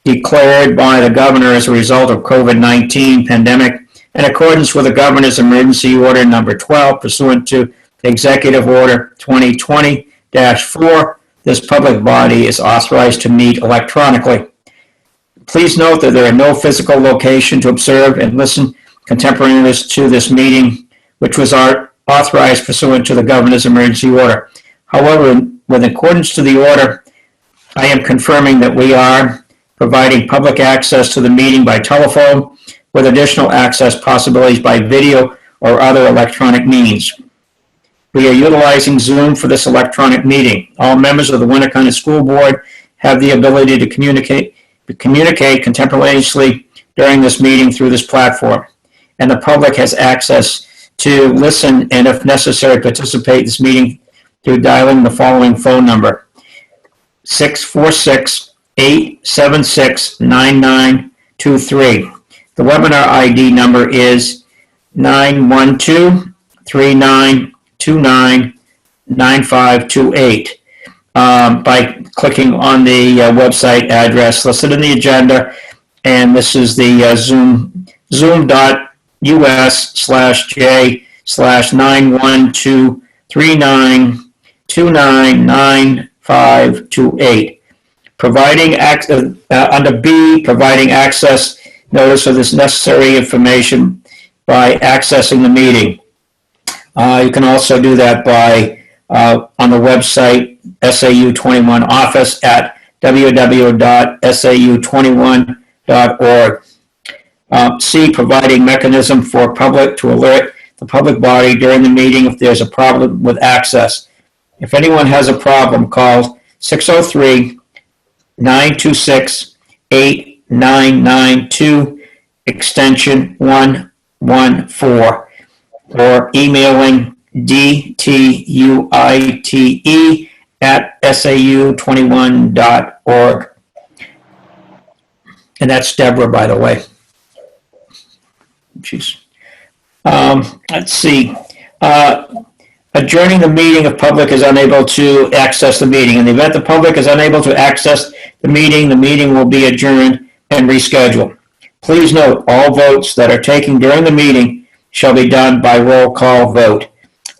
declared by the governor as a result of COVID-19 pandemic in accordance with the governor's emergency order number 12 pursuant to Executive Order 2020-4. This public body is authorized to meet electronically. Please note that there are no physical location to observe and listen contemporaneous to this meeting, which was authorized pursuant to the governor's emergency order. However, with accordance to the order, I am confirming that we are providing public access to the meeting by telephone with additional access possibilities by video or other electronic means. We are utilizing Zoom for this electronic meeting. All members of the Winnacunnet School Board have the ability to communicate contemporaneously during this meeting through this platform, and the public has access to listen and, if necessary, participate in this meeting through dialing the following phone number: 646-876-9923. The webinar ID number is 912-3929-9528. By clicking on the website address listed in the agenda, and this is the zoom.us/j/91239299528. Under B, providing access notice of this necessary information by accessing the meeting. You can also do that by on the website SAU 21 office at www.sau21.org. C, providing mechanism for public to alert the public body during the meeting if there's a problem with access. If anyone has a problem, call 603-926-8992 extension 114 or emailing dtuite@sau21.org. And that's Deborah, by the way. Jeez. Let's see. Adjourning the meeting if public is unable to access the meeting. In the event the public is unable to access the meeting will be adjourned and rescheduled. Please note, all votes that are taken during the meeting shall be done by roll call vote.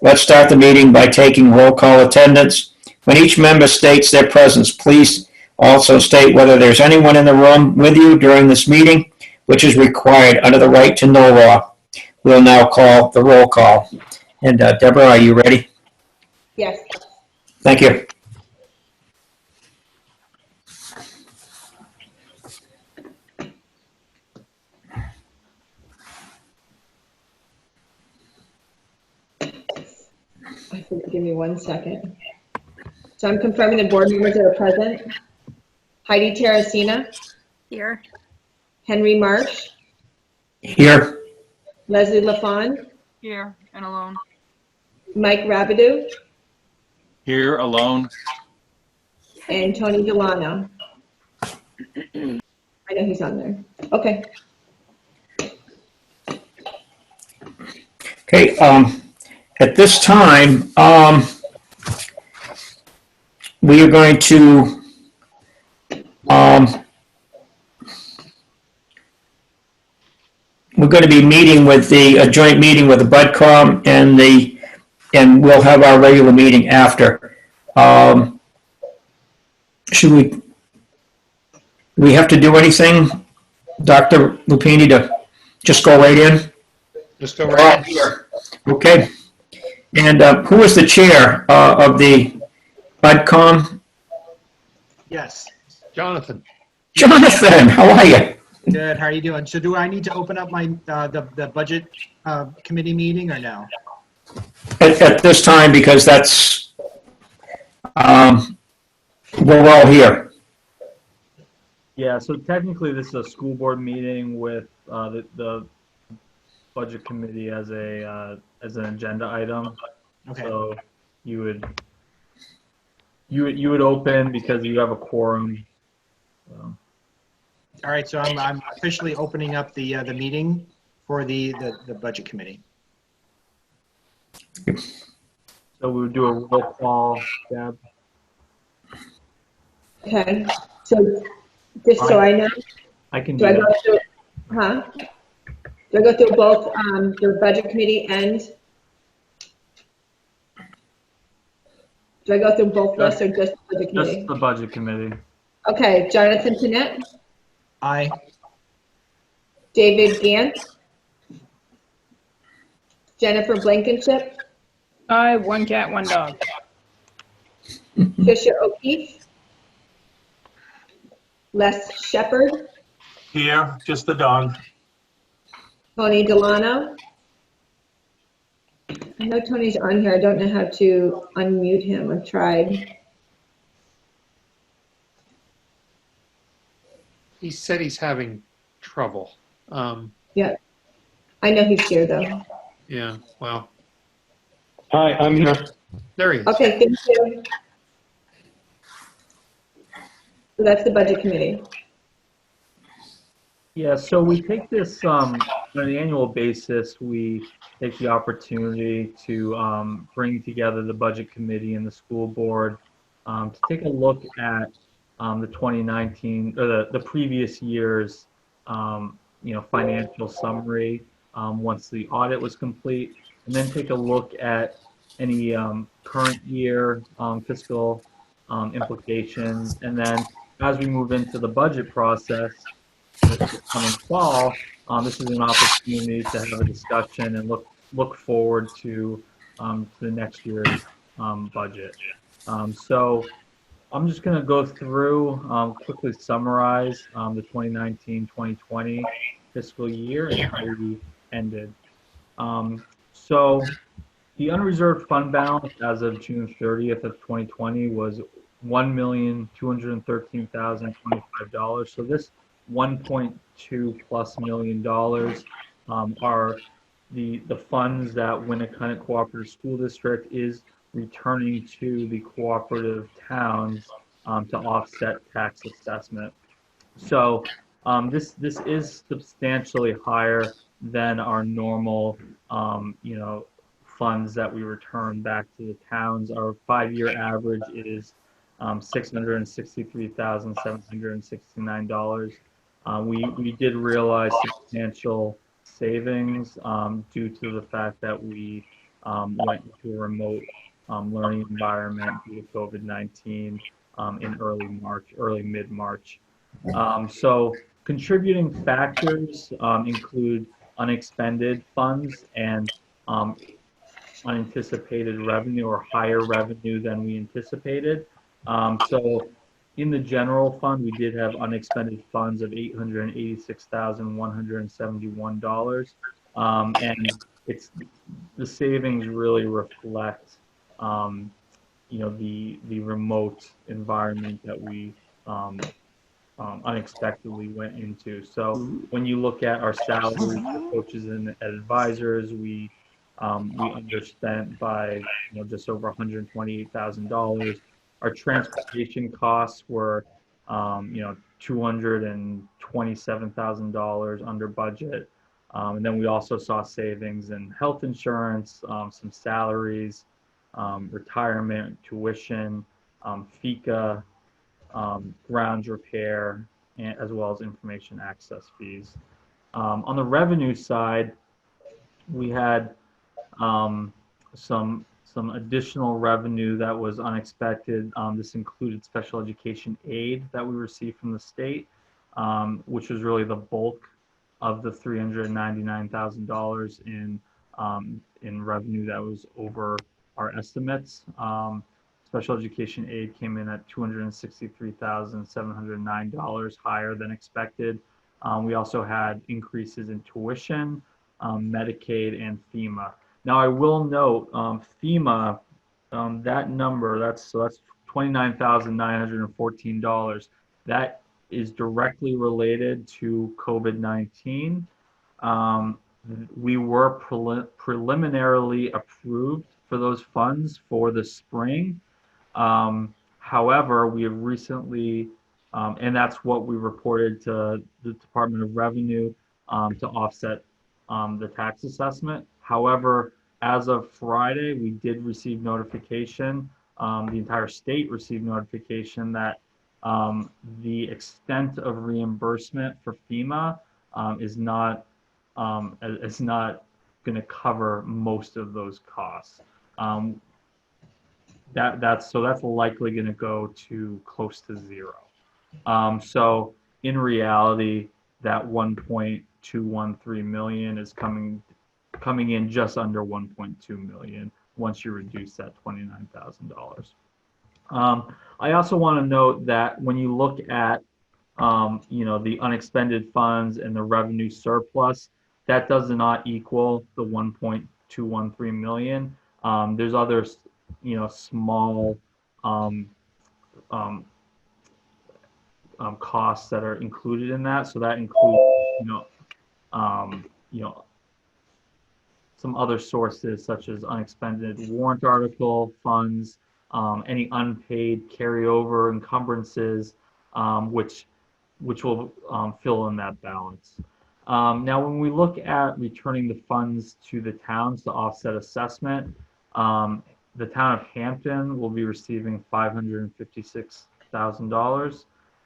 Let's start the meeting by taking roll call attendance. When each member states their presence, please also state whether there's anyone in the room with you during this meeting, which is required under the right to know law. We'll now call the roll call. And Deborah, are you ready? Yes. Thank you. Give me 1 second. So I'm confirming the board members that are present. Heidi Terracina. Here. Henry Marsh. Here. Leslie LaFawn. Here and alone. Mike Rabideau. Here alone. And Tony Delano. I know he's on there. Okay. Okay. At this time, we are going to we're going to be meeting with a joint meeting with the BudCom and we'll have our regular meeting after. Should we have to do anything, Dr. Lupini, to just go right in? Just go right here. Okay. And who is the chair of the BudCom? Yes, Jonathan. Jonathan, how are you? Good. How are you doing? So, do I need to open up my the budget committee meeting or no? At this time, because that's we're all here. Yeah. So technically, this is a school board meeting with the budget committee as an agenda item. Okay. So you would open because you have a quorum. So. All right. So I'm officially opening up the meeting for the budget committee. So we would do a roll call, Deb. Okay. So Just so I know, I can do do I go that. through, huh? Do I go through both, the budget committee and? Do I go through both lists or just the budget Just committee? the budget committee. Okay, Jonathan Pinette, Aye. David Gant, Jennifer Blankenship, Aye, one cat, one dog. Tricia O'Keefe, Les Shepherd, Here, just the dog. Tony Delano. I know Tony's on here. I don't know how to unmute him. I've tried. He said he's having trouble. Yeah. I know he's here though. Yeah, well, Hi, I'm here. there he is. Okay, thank you. So that's the budget committee. Yeah, so we take this on an annual basis. We take the opportunity to bring together the budget committee and the school board to take a look at the 2019 or the previous year's financial summary once the audit was complete, and then take a look at any current year fiscal implications, and then as we move into the budget process this coming fall, this is an opportunity to have a discussion and look forward to the next year's budget. So I'm just going to go through, quickly summarize the 2019-2020 fiscal year and how we ended. So the unreserved fund balance as of June 30th of 2020 was $1,213,025. So this $1.2+ million are the funds that Winnacunnet Cooperative School District is returning to the cooperative towns to offset tax assessment. So this is substantially higher than our normal funds that we return back to the towns. Our 5-year average is $663,769. We did realize substantial savings due to the fact that we went into a remote learning environment due to COVID-19 in early mid-March. So contributing factors include unexpended funds and unanticipated revenue or higher revenue than we anticipated. So in the general fund, we did have unexpended funds of $886,171. And the savings really reflect, the remote environment that we unexpectedly went into. So when you look at our salaries for coaches and advisors, we underspent by just over $128,000. Our transportation costs were $227,000 under budget. And then we also saw savings in health insurance, some salaries, retirement, tuition, FICA, grounds repair, as well as information access fees. On the revenue side, we had some additional revenue that was unexpected. This included special education aid that we received from the state, which was really the bulk of the $399,000 in revenue that was over our estimates. Special education aid came in at $263,709, higher than expected. We also had increases in tuition, Medicaid, and FEMA. Now I will note FEMA, that number, that's $29,914. That is directly related to COVID-19. We were preliminarily approved for those funds for the spring. However, we have recently, and that's what we reported to the Department of Revenue to offset the tax assessment. However, as of Friday, we did receive notification, the entire state received notification that The extent of reimbursement for FEMA is not going to cover most of those costs. That's likely going to go to close to zero. So in reality, that 1.213 million is coming in just under 1.2 million once you reduce that $29,000. I also want to note that when you look at the unexpended funds and the revenue surplus, that does not equal the 1.213 million. There's other small costs that are included in that. So that includes some other sources such as unexpended warrant article funds, any unpaid carryover encumbrances, which will fill in that balance. Now, when we look at returning the funds to the towns to offset assessment, the town of Hampton will be receiving $556,000.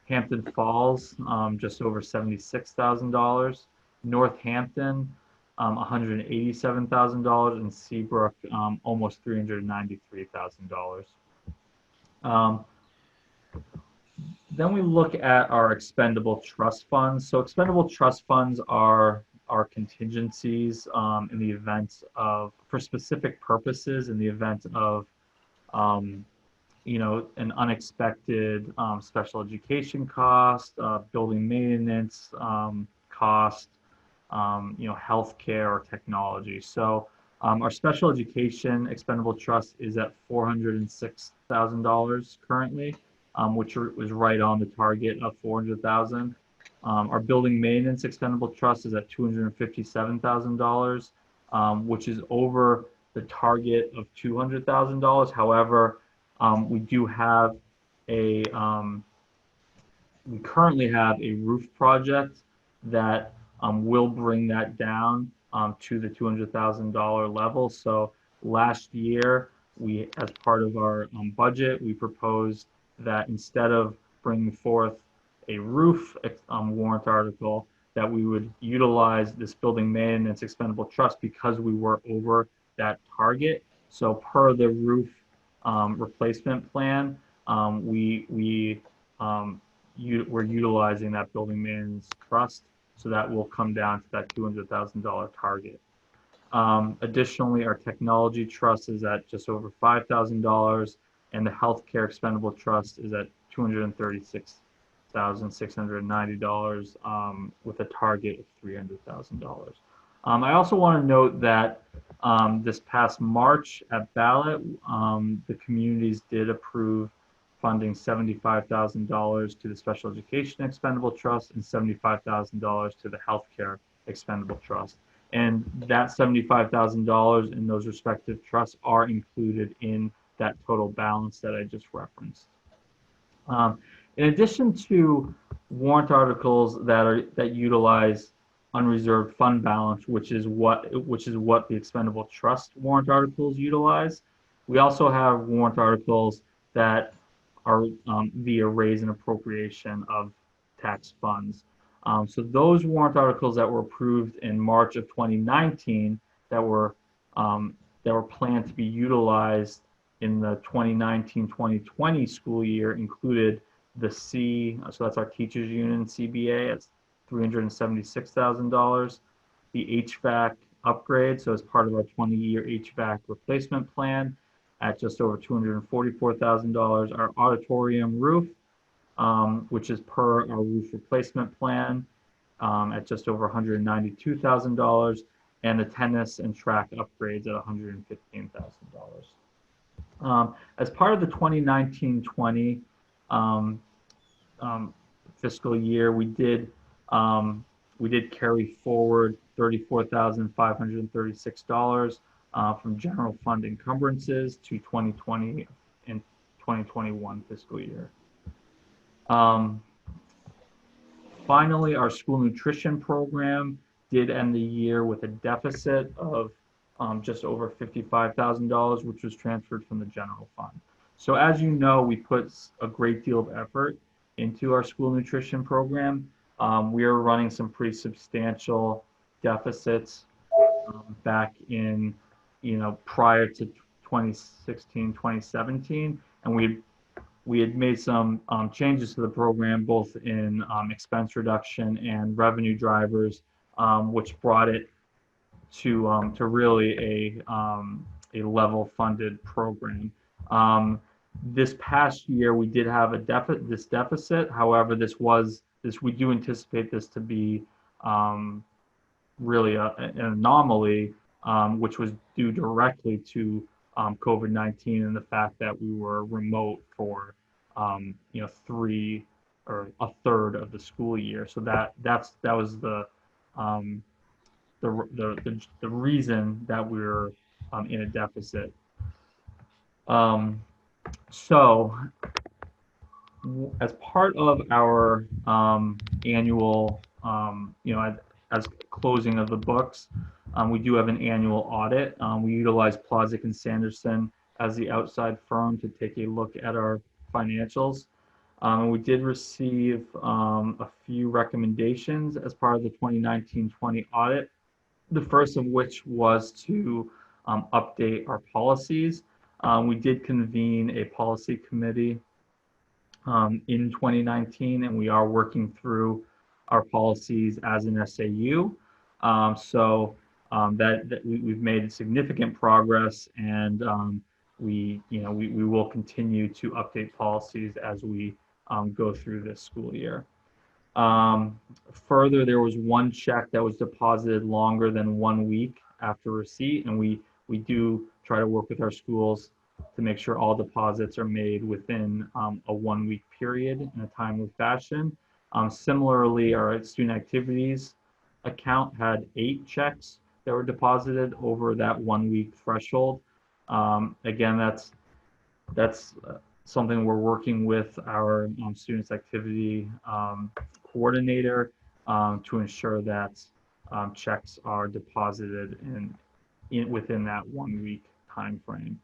Hampton Falls, just over $76,000. Northampton, $187,000, and Seabrook, almost $393,000. Then we look at our expendable trust funds. So expendable trust funds are contingencies in the event of, for specific purposes, in the event of an unexpected special education cost, building maintenance cost, healthcare or technology. So our special education expendable trust is at $406,000 currently, which was right on the target of $400,000. Our building maintenance expendable trust is at $257,000, which is over the target of $200,000. However, we currently have a roof project that will bring that down to the $200,000 level. So last year, as part of our budget, we proposed that instead of bringing forth a roof warrant article, that we would utilize this building maintenance expendable trust because we were over that target. So per the roof replacement plan, we're utilizing that building maintenance trust, so that will come down to that $200,000 target. Additionally, our technology trust is at just over $5,000, and the healthcare expendable trust is at $236,690 with a target of $300,000. I also want to note that this past March at ballot, the communities did approve funding $75,000 to the special education expendable trust and $75,000 to the healthcare expendable trust. And that $75,000 in those respective trusts are included in that total balance that I just referenced. In addition to warrant articles that utilize unreserved fund balance, which is what the expendable trust warrant articles utilize, we also have warrant articles that are via raise and appropriation of tax funds. So those warrant articles that were approved in March of 2019 that were planned to be utilized in the 2019-2020 school year included the so that's our teachers union CBA at $376,000, the HVAC upgrade, so as part of our 20-year HVAC replacement plan at just over $244,000, our auditorium roof, which is per our roof replacement plan, at just over $192,000, and the tennis and track upgrades at $115,000. As part of the 2019-20 fiscal year, we did carry forward $34,536 from general fund encumbrances to 2020 and 2021 fiscal year. Finally, our school nutrition program did end the year with a deficit of just over $55,000, which was transferred from the general fund. So as you know, we put a great deal of effort into our school nutrition program. We are running some pretty substantial deficits back in, prior to 2016, 2017, and we had made some changes to the program, both in expense reduction and revenue drivers, which brought it to really a level funded program. This past year, we did have this deficit. However, we do anticipate this to be really an anomaly, which was due directly to COVID-19 and the fact that we were remote for 3 or a third of the school year. So that was the reason that we were in a deficit. So as part of our annual, as closing of the books, we do have an annual audit. We utilize Plotzik and Sanderson as the outside firm to take a look at our financials. We did receive a few recommendations as part of the 2019-20 audit. The first of which was to update our policies. We did convene a policy committee in 2019, and we are working through our policies as an SAU. We've made significant progress, and we will continue to update policies as we go through this school year. Further, there was one check that was deposited longer than 1 week after receipt, and we do try to work with our schools to make sure all deposits are made within a 1 week period in a timely fashion. Similarly, our student activities account had 8 checks that were deposited over that 1 week threshold. Again, that's something we're working with our students activity coordinator to ensure that checks are deposited within that 1 week time frame.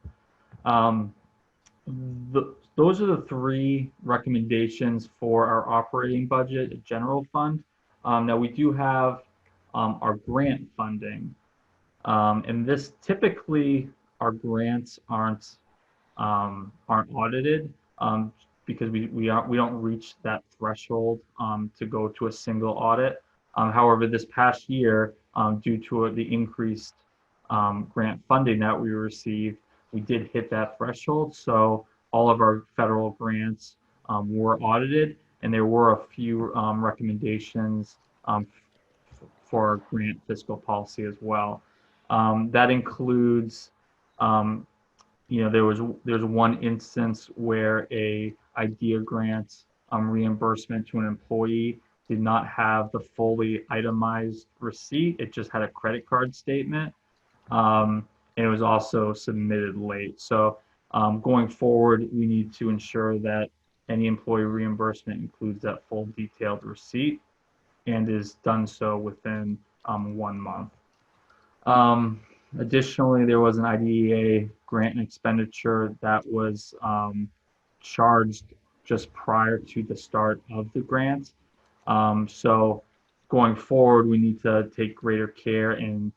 Those are the 3 recommendations for our operating budget general fund. Now we do have our grant funding, and this typically our grants aren't audited because we don't reach that threshold to go to a single audit. However, this past year, due to the increased grant funding that we received, we did hit that threshold. So all of our federal grants were audited, and there were a few recommendations for our grant fiscal policy as well. That includes, there's one instance where a IDEA grant reimbursement to an employee did not have the fully itemized receipt. It just had a credit card statement. And it was also submitted late. So going forward, we need to ensure that any employee reimbursement includes that full detailed receipt and is done so within 1 month. Additionally, there was an IDEA grant and expenditure that was charged just prior to the start of the grant. So going forward, we need to take greater care in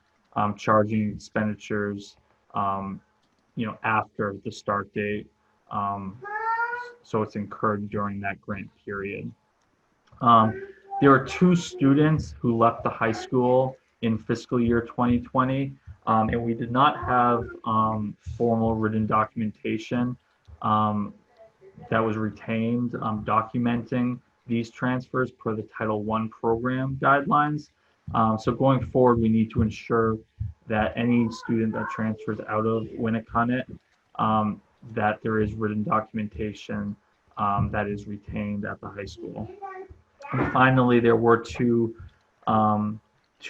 charging expenditures, after the start date, so it's incurred during that grant period. There were 2 students who left the high school in fiscal year 2020, and we did not have formal written documentation that was retained documenting these transfers per the Title I program guidelines. So going forward, we need to ensure that any student that transfers out of Winnacunnet, that there is written documentation that is retained at the high school. And finally, there were two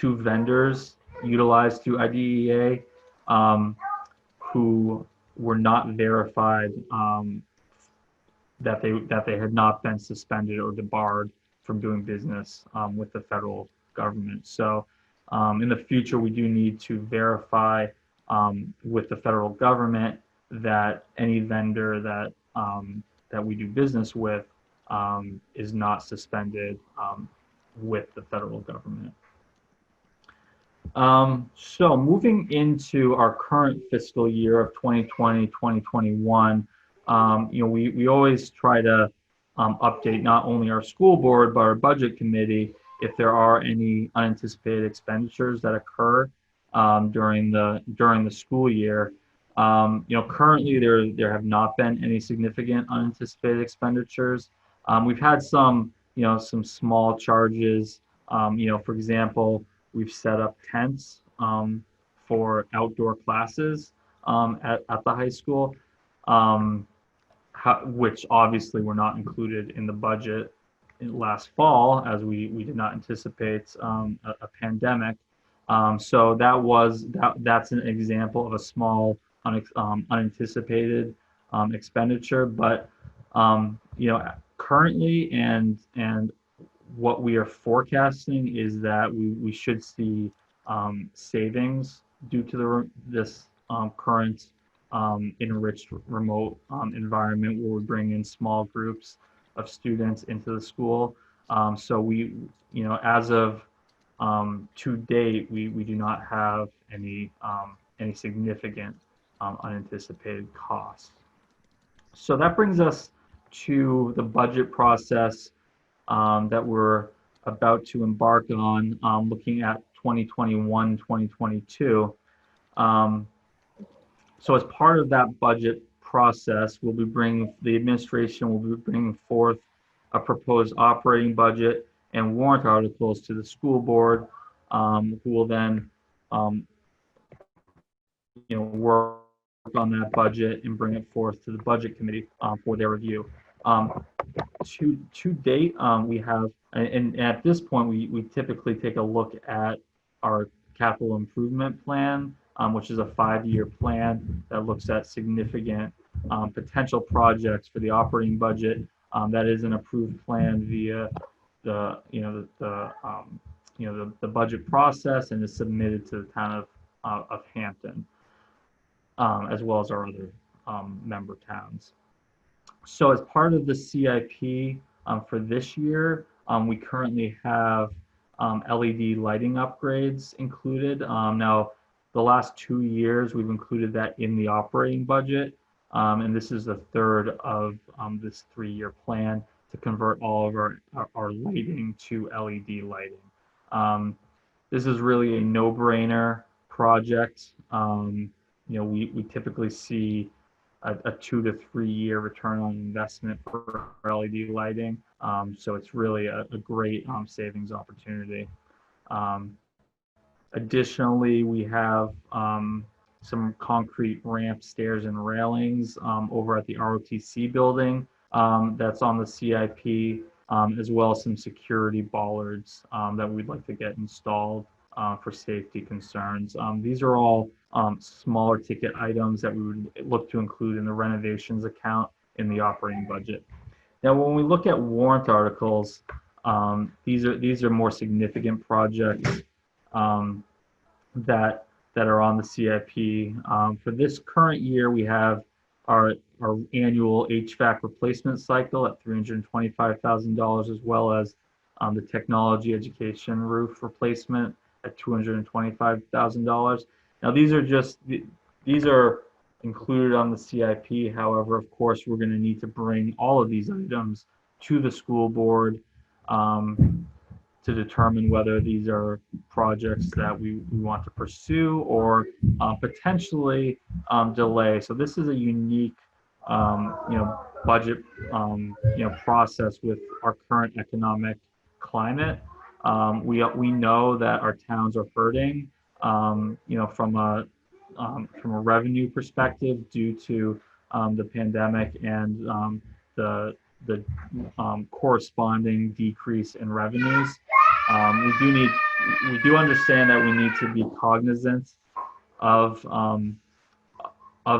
vendors utilized through IDEA who were not verified that they had not been suspended or debarred from doing business with the federal government. So in the future, we do need to verify with the federal government that any vendor that we do business with is not suspended with the federal government. So moving into our current fiscal year of 2020, 2021, we always try to update not only our school board, but our budget committee if there are any unanticipated expenditures that occur during the school year. Currently there have not been any significant unanticipated expenditures. We've had some small charges. For example, we've set up tents for outdoor classes at the high school, which obviously were not included in the budget last fall, as we did not anticipate a pandemic. So that's an example of a small unanticipated expenditure. But currently and what we are forecasting is that we should see savings due to this current enriched remote environment where we bring in small groups of students into the school. So as of to date, we do not have any significant unanticipated costs. So that brings us to the budget process that we're about to embark on, looking at 2021, 2022. So as part of that budget process, the administration will be bringing forth a proposed operating budget and warrant articles to the school board, who will then work on that budget and bring it forth to the budget committee for their review. To date, we have, and at this point, we typically take a look at our capital improvement plan, which is a 5-year plan that looks at significant potential projects for the operating budget. That is an approved plan via the budget process and is submitted to the town of Hampton, as well as our other member towns. So as part of the CIP for this year, we currently have LED lighting upgrades included. Now, the last 2 years, we've included that in the operating budget, and this is the third of this 3-year plan to convert all of our lighting to LED lighting. This is really a no-brainer project. We typically see a 2 to 3 year return on investment for LED lighting. So it's really a great savings opportunity. Additionally, we have some concrete ramp, stairs, and railings over at the ROTC building that's on the CIP, as well as some security bollards that we'd like to get installed for safety concerns. These are all smaller ticket items that we would look to include in the renovations account in the operating budget. Now, when we look at warrant articles, these are more significant projects that are on the CIP. For this current year, we have our annual HVAC replacement cycle at $325,000, as well as the technology education roof replacement at $225,000. Now, these are included on the CIP. However, of course, we're going to need to bring all of these items to the school board to determine whether these are projects that we want to pursue or potentially delay. So this is a unique, budget, process with our current economic climate. We know that our towns are hurting, from a revenue perspective due to the pandemic and the corresponding decrease in revenues. We do understand that we need to be cognizant of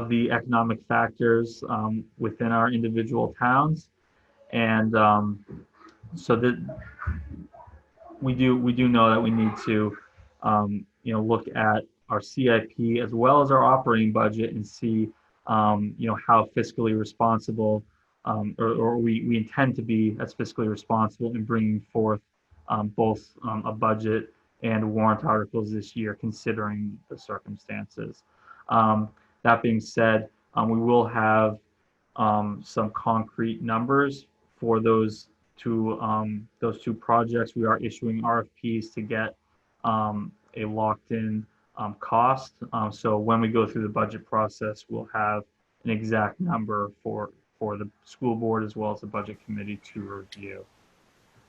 the economic factors within our individual towns, and so that we do know that we need to look at our CIP as well as our operating budget and see how fiscally responsible or we intend to be as fiscally responsible in bringing forth both a budget and warrant articles this year, considering the circumstances. That being said, we will have some concrete numbers for those two projects. We are issuing RFPs to get a locked-in cost. So when we go through the budget process, we'll have an exact number for the school board as well as the budget committee to review.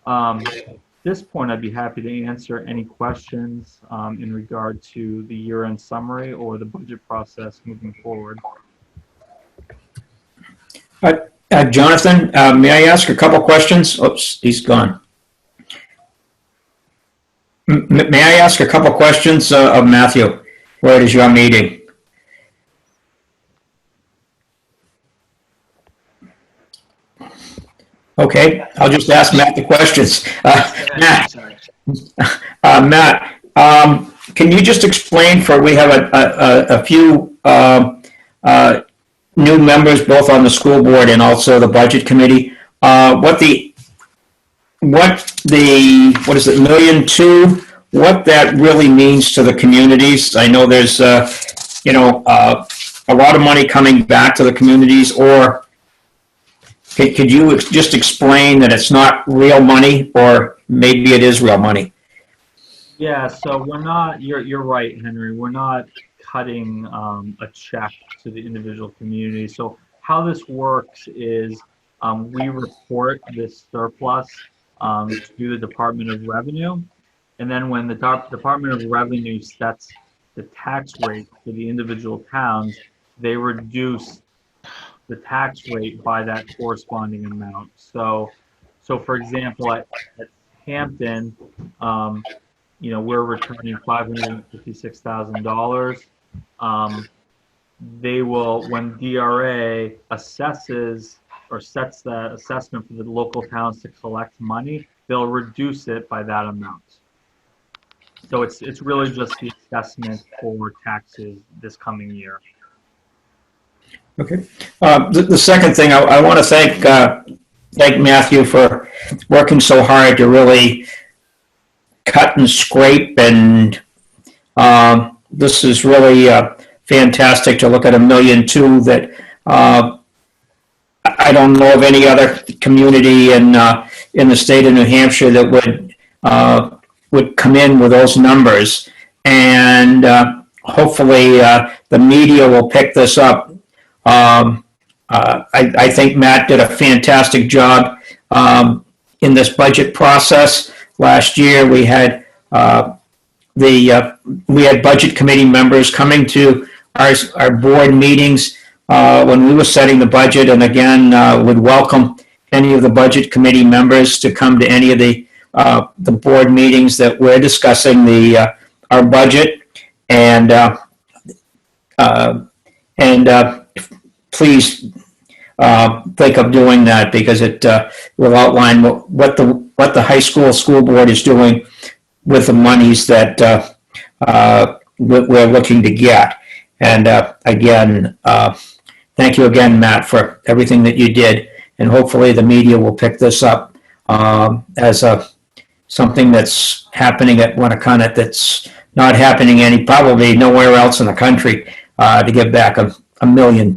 At this point, I'd be happy to answer any questions in regard to the year-end summary or the budget process moving forward. Jonathan, may I ask a couple questions? Oops, he's gone. May I ask a couple questions of Matthew? Where is your meeting? Okay, I'll just ask Matt the questions. Matt, can you just explain we have a few new members both on the school board and also the budget committee, what is it, $1.2 million, what that really means to the communities? I know there's, a lot of money coming back to the communities, or could you just explain that it's not real money, or maybe it is real money? Yeah, so we're not, you're right, Henry, we're not cutting a check to the individual community. So how this works is we report this surplus to the Department of Revenue, and then when the Department of Revenue sets the tax rate for the individual towns, they reduce the tax rate by that corresponding amount. So for example, at Hampton, we're returning $556,000. They will, when DRA assesses or sets that assessment for the local towns to collect money, they'll reduce it by that amount. So it's really just the assessment for taxes this coming year. Okay. The second thing, I want to thank Matthew for working so hard to really cut and scrape, and this is really fantastic to look at $1.2 million that I don't know of any other community in the state of New Hampshire that would come in with those numbers, and hopefully the media will pick this up. I think Matt did a fantastic job in this budget process. Last year we had budget committee members coming to our board meetings when we were setting the budget, and again would welcome any of the budget committee members to come to any of the board meetings that we're discussing our budget, and please think of doing that, because it will outline what the high school board is doing with the monies that we're looking to get. And again, thank you again, Matt, for everything that you did, and hopefully the media will pick this up as something that's happening at Winnacunnet that's not happening probably nowhere else in the country, to give back $1.2 million,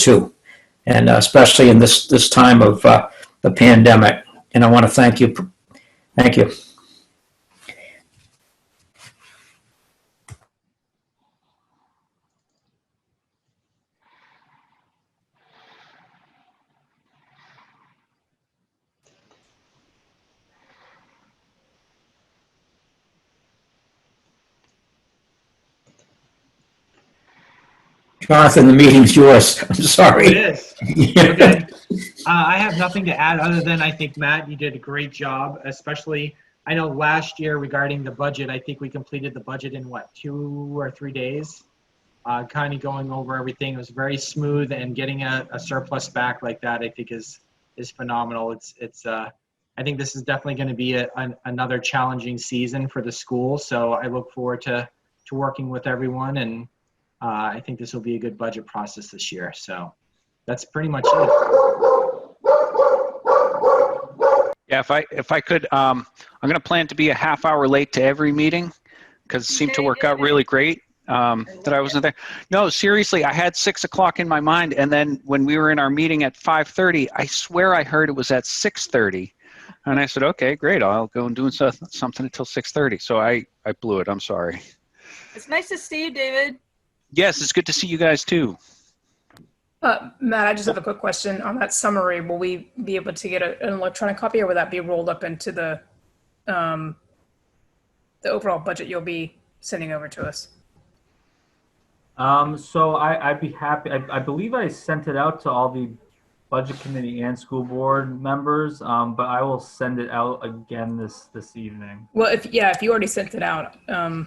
and especially in this time of the pandemic. And I want to thank you. Thank you. Jonathan, the meeting's yours. I'm sorry. It is. Okay. I have nothing to add other than I think, Matt, you did a great job, especially, I know last year regarding the budget, I think we completed the budget in 2 or 3 days, kind of going over everything. It was very smooth, and getting a surplus back like that, I think is phenomenal. I think this is definitely going to be another challenging season for the school. So I look forward to working with everyone, and I think this will be a good budget process this year. So that's pretty much it. Yeah, if I could, I'm going to plan to be a half hour late to every meeting because it seemed to work out really great that I wasn't there. No, seriously, I had 6 o'clock in my mind, and then when we were in our meeting at 5:30, I swear I heard it was at 6:30, and I said, okay, great, I'll go and do something until 6:30. So I blew it. I'm sorry. It's nice to see you, David. Yes, it's good to see you guys too. Matt, I just have a quick question on that summary. Will we be able to get an electronic copy, or will that be rolled up into the overall budget you'll be sending over to us? So I'd be happy. I believe I sent it out to all the budget committee and school board members, but I will send it out again this evening. Well, if you already sent it out, I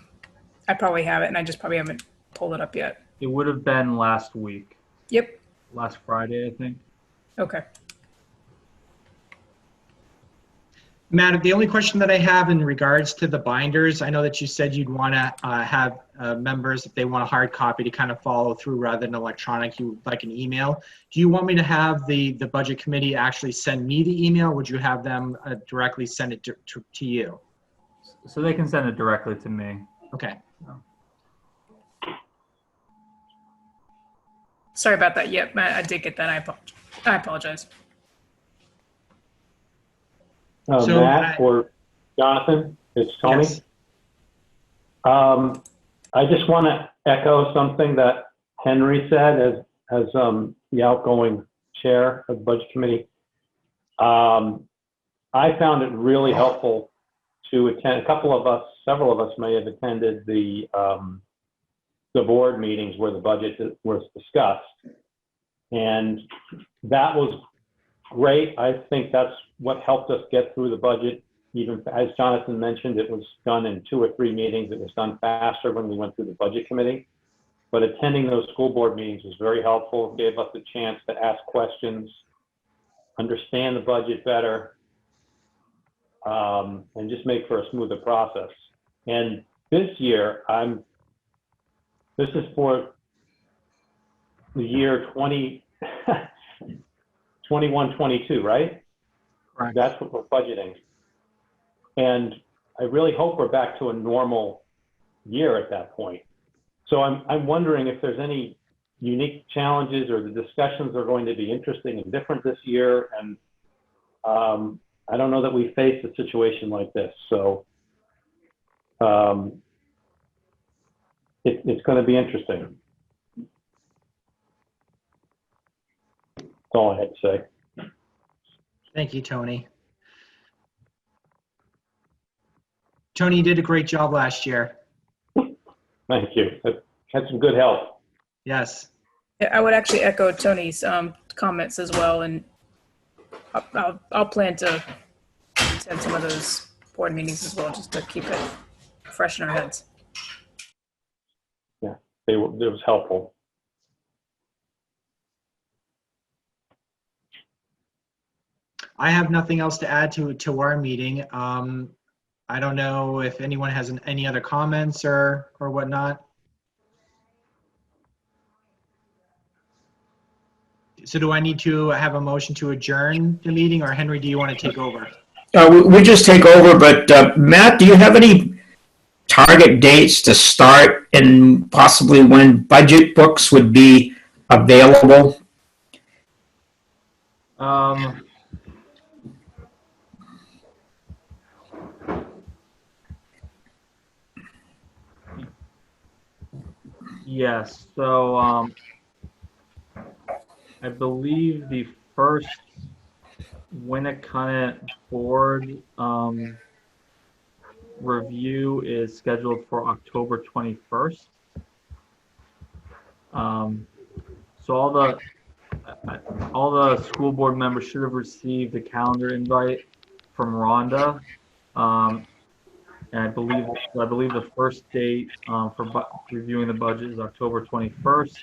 probably have it, and I just probably haven't pulled it up yet. It would have been last week, Yep. last Friday, I think. Okay. Matt, the only question that I have in regards to the binders, I know that you said you'd want to have members, if they want a hard copy, to kind of follow through rather than electronic, you would like an email. Do you want me to have the budget committee actually send me the email? Would you have them directly send it to you? So they can send it directly to me. Okay. Sorry about that. Yep, Matt, I did get that. I apologize. So, Matt or Jonathan, it's Tony. Yes. I just want to echo something that Henry said as the outgoing chair of the budget committee. I found it really helpful to attend. Several of us may have attended the board meetings where the budget was discussed, and that was great. I think that's what helped us get through the budget. Even as Jonathan mentioned, it was done in 2 or 3 meetings. It was done faster when we went through the budget committee. But attending those school board meetings was very helpful. It gave us a chance to ask questions, understand the budget better, and just make for a smoother process. And this year, this is for the year 21, 22, right? Correct. That's what we're budgeting. And I really hope we're back to a normal year at that point. So I'm wondering if there's any unique challenges, or the discussions are going to be interesting and different this year. And I don't know that we faced a situation like this. So it's going to be interesting. That's all I had to say. Thank you, Tony. Tony, you did a great job last year. Thank you. Had some good help. Yes. Yeah, I would actually echo Tony's comments as well, and I'll plan to attend some of those board meetings as well, just to keep it fresh in our heads. Yeah, it was helpful. I have nothing else to add to our meeting. I don't know if anyone has any other comments or whatnot. So do I need to have a motion to adjourn the meeting, or Henry, do you want to take over? We just take over, but Matt, do you have any target dates to start, and possibly when budget books would be available? Yes, so I believe the first Winnacunnet board review is scheduled for October 21st. So all the school board members should have received a calendar invite from Rhonda. And I believe the first date for reviewing the budget is October 21st.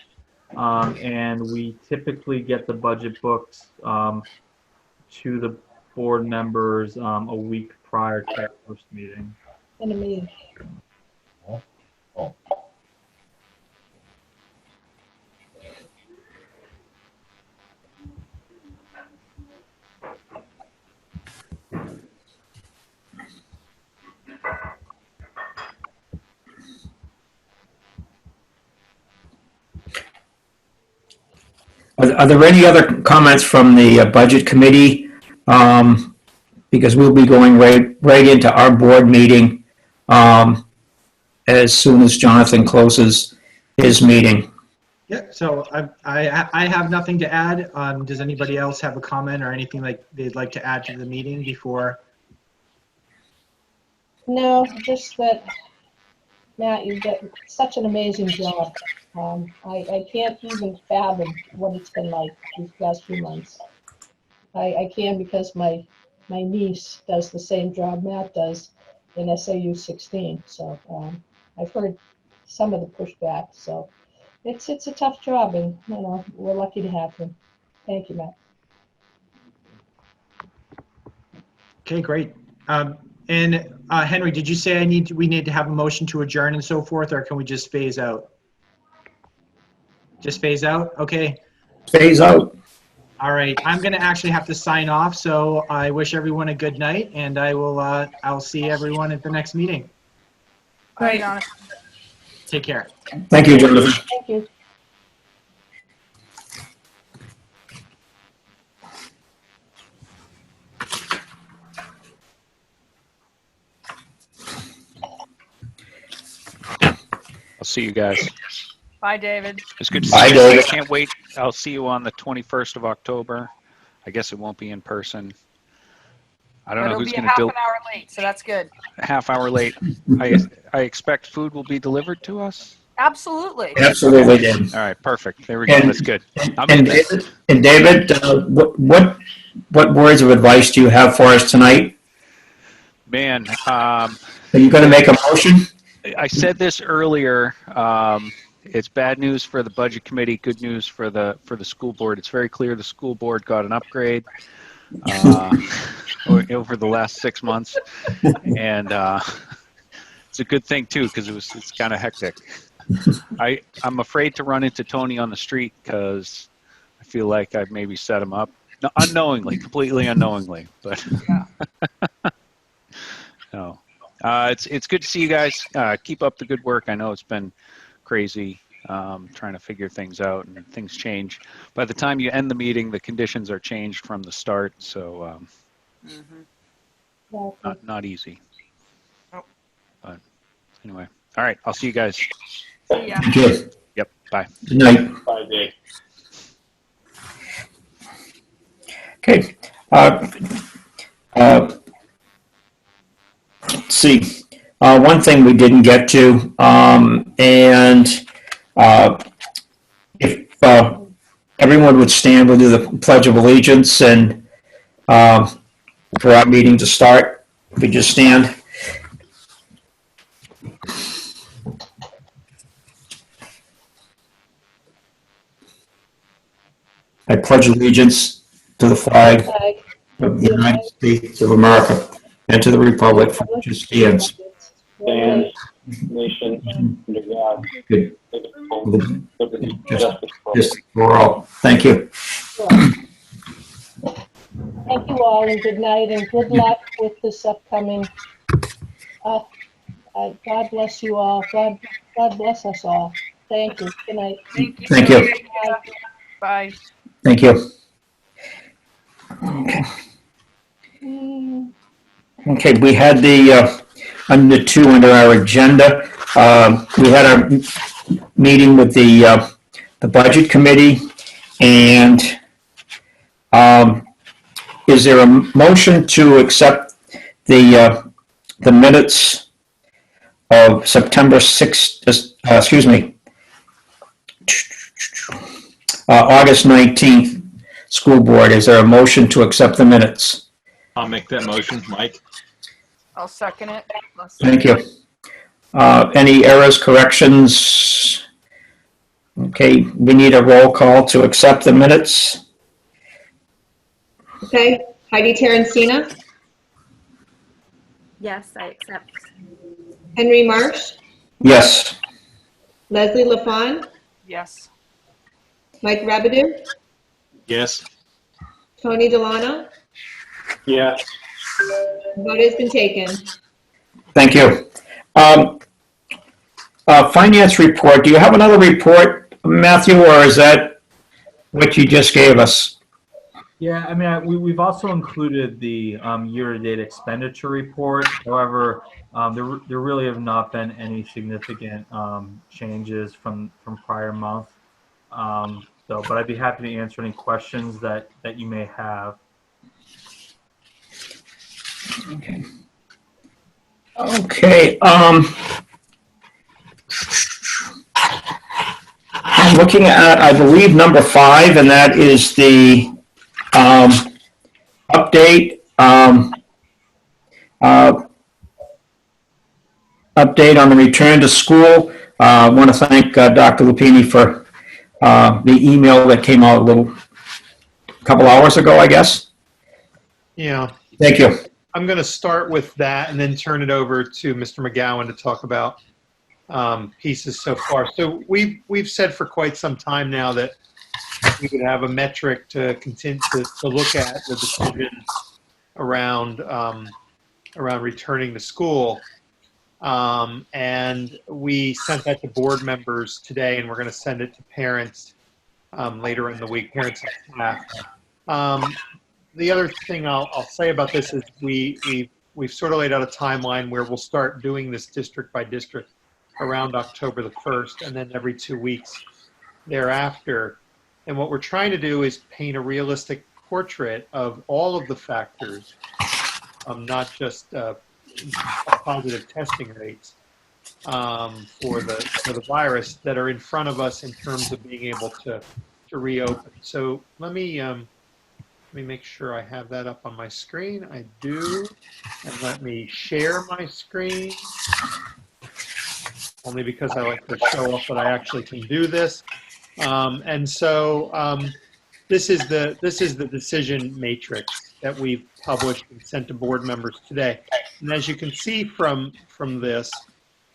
And we typically get the budget books to the board members a week prior to our first meeting. And a meeting. Are there any other comments from the Budget Committee? Because we'll be going right into our board meeting as soon as Jonathan closes his meeting. Yeah, so I have nothing to add. Does anybody else have a comment or anything like they'd like to add to the meeting before? No, just that, Matt, you did such an amazing job. I can't even fathom what it's been like these last few months. I can because my niece does the same job Matt does in SAU 16. So I've heard some of the pushback. So it's a tough job, and you know we're lucky to have him. Thank you, Matt. Okay, great. And Henry, did you say we need to have a motion to adjourn and so forth, or can we just phase out? Just phase out? Okay. Phase out. All right. I'm going to actually have to sign off, so I wish everyone a good night, and I'll see everyone at the next meeting. Right. Take care. Thank you, Jonathan. Thank you. I'll see you guys. Bye, David. It's good to Bye, see you. David. I can't wait. I'll see you on the 21st of October. I guess it won't be in person. I don't know It'll who's be going a to half do an hour late, so that's good. a half hour late. I expect food will be delivered to us. Absolutely. Absolutely, Dan. All right, perfect. There we go. And- That's good. I'm in there. And David, what words of advice do you have for us tonight? Man, Are you going to make a motion? I said this earlier. It's bad news for the budget committee, good news for the school board. It's very clear the school board got an upgrade over the last 6 months, and it's a good thing too because it's kind of hectic. I'm afraid to run into Tony on the street because I feel like I've maybe set him up, no, unknowingly, completely unknowingly, but no. It's good to see you guys. Keep up the good work. I know it's been crazy trying to figure things out, and things change. By the time you end the meeting, the conditions are changed from the start, so not easy. Nope. But anyway, all right. I'll see you guys. See ya. Good. Yep. Bye. Good night. Bye, Dave. Okay. Let's see. One thing we didn't get to, and if everyone would stand, we'll do the Pledge of Allegiance, and for our meeting to start, we just stand. I pledge allegiance to the flag Flag of the United States of America and to the republic for which it stands. Stands, nation, under God, Good. liberty, justice for all. Just for all. Thank you. Thank you all, and good night, and good luck with this upcoming. God bless you all. God bless us all. Thank you. Good night. Thank you. Bye. Thank you. Okay. Okay, we had the under 2 under our agenda. We had our meeting with the budget committee, and is there a motion to accept the minutes of September 6th? August 19th school board. Is there a motion to accept the minutes? I'll make that motion, Mike. I'll second it. Thank you. Any errors, corrections? Okay, we need a roll call to accept the minutes. Okay, Heidi Tarancina, Yes, I accept. Henry Marsh, Yes. Leslie LaFawn, Yes. Mike Rabideau, Yes. Tony Delano. Yes. Vote has been taken. Thank you. Finance report. Do you have another report, Matthew, or is that what you just gave us. Yeah, I mean, we've also included the year-to-date expenditure report. However, there really have not been any significant changes from prior month. But I'd be happy to answer any questions that you may have. Okay, I'm looking at, I believe, number 5, and that is the update, update on the return to school. I want to thank Dr. Lupini for the email that came out a couple hours ago, I guess. Yeah. Thank you. I'm going to start with that and then turn it over to Mr. McGowan to talk about pieces so far. So we've said for quite some time now that we would have a metric to continue to look at the decisions around around returning to school. And we sent that to board members today, and we're going to send it to parents later in the week, parents and staff. The other thing I'll say about this is we've sort of laid out a timeline where we'll start doing this district by district around October the 1st, and then every 2 weeks thereafter. And what we're trying to do is paint a realistic portrait of all of the factors, not just positive testing rates for the virus that are in front of us in terms of being able to reopen. So let me make sure I have that up on my screen. I do. And let me share my screen. Only because I like to show off that I actually can do this. And so this is the decision matrix that we've published and sent to board members today. And as you can see from this,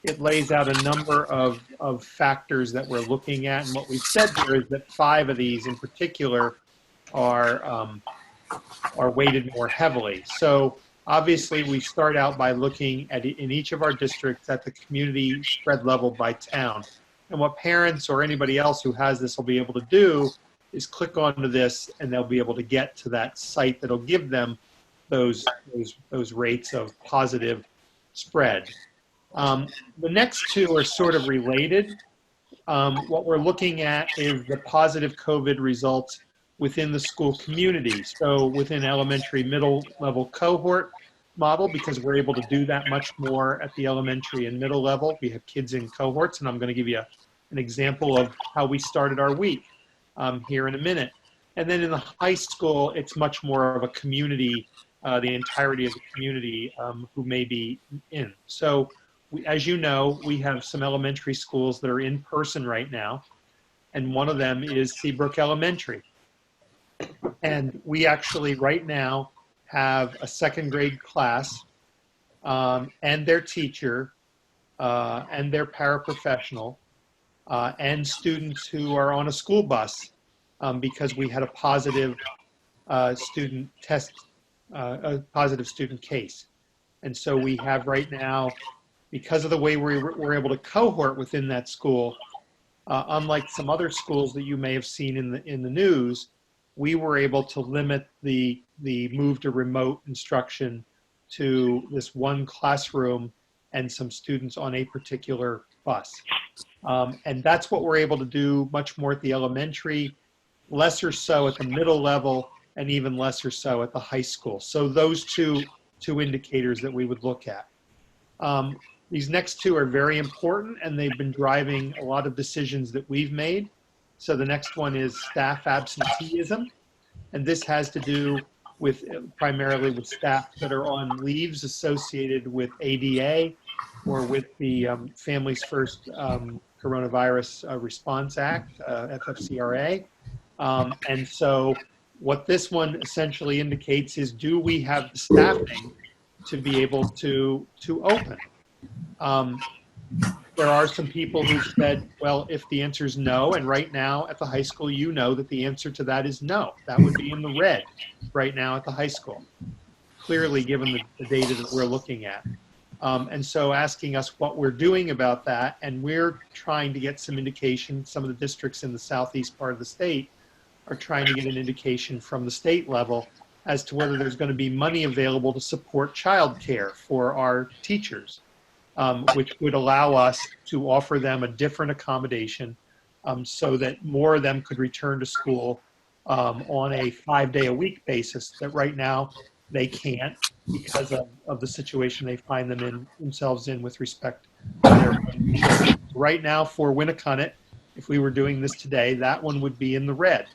it lays out a number of factors that we're looking at. And what we've said there is that 5 of these in particular are weighted more heavily. So obviously we start out by looking at in each of our districts at the community spread level by town. And what parents or anybody else who has this will be able to do is click onto this, and they'll be able to get to that site that'll give them those rates of positive spread. The next 2 are sort of related. What we're looking at is the positive COVID results within the school community. So within elementary, middle level cohort model, because we're able to do that much more at the elementary and middle level. We have kids in cohorts, and I'm going to give you an example of how we started our week here in a minute. And then in the high school, it's much more of a community, the entirety of the community who may be in. So as you know, we have some elementary schools that are in person right now, and one of them is Seabrook Elementary. And we actually right now have a 2nd grade class and their teacher and their paraprofessional and students who are on a school bus because we had a positive student test, a positive student case. And so we have right now, because of the way we're able to cohort within that school, unlike some other schools that you may have seen in the news, we were able to limit the move to remote instruction to this one classroom and some students on a particular bus. And that's what we're able to do much more at the elementary, lesser so at the middle level, and even lesser so at the high school. So those two indicators that we would look at. These next 2 are very important, and they've been driving a lot of decisions that we've made. So the next one is staff absenteeism, and this has to do with primarily with staff that are on leaves associated with ADA or with the Families First Coronavirus Response Act, FFCRA. And so what this one essentially indicates is, do we have the staffing to be able to open? There are some people who said, well, if the answer is no, and right now at the high school, you know that the answer to that is no. That would be in the red right now at the high school, clearly given the data that we're looking at. And so asking us what we're doing about that, and we're trying to get some indication, some of the districts in the southeast part of the state are trying to get an indication from the state level as to whether there's going to be money available to support childcare for our teachers, which would allow us to offer them a different accommodation so that more of them could return to school on a 5-day-a-week basis that right now they can't because of the situation they find themselves in with respect to their insurance. Right now for Winnacunnet, if we were doing this today, that one would be in the red.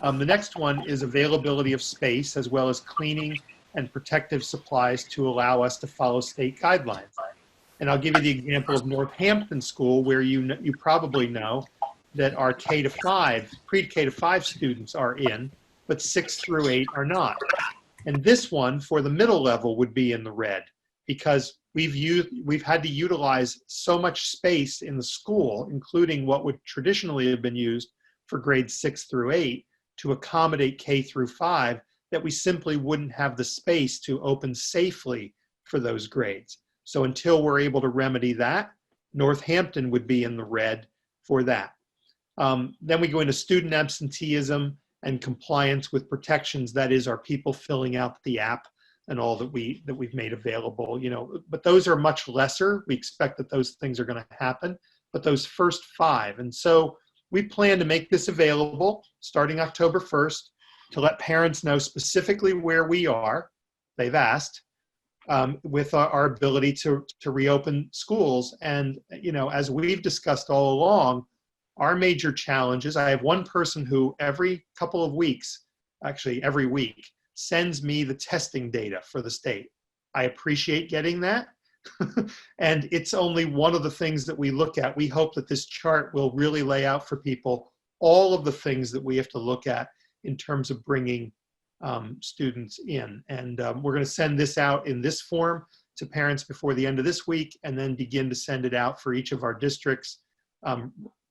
The next one is availability of space as well as cleaning and protective supplies to allow us to follow state guidelines. And I'll give you the example of Northampton School, where you probably know that our K-5, pre-K-5 students are in, but 6 through 8 are not. And this one for the middle level would be in the red because we've had to utilize so much space in the school, including what would traditionally have been used for grades 6 through 8 to accommodate K through 5, that we simply wouldn't have the space to open safely for those grades. So until we're able to remedy that, Northampton would be in the red for that. Then we go into student absenteeism and compliance with protections. That is, our people filling out the app and all that we've made available. But those are much lesser. We expect that those things are going to happen. But those first 5, and so we plan to make this available starting October 1st to let parents know specifically where we are. They've asked. With our ability to reopen schools. And, as we've discussed all along, our major challenges, I have one person who every couple of weeks, actually every week, sends me the testing data for the state. I appreciate getting that. And it's only one of the things that we look at. We hope that this chart will really lay out for people all of the things that we have to look at in terms of bringing students in. And we're going to send this out in this form to parents before the end of this week, and then begin to send it out for each of our districts.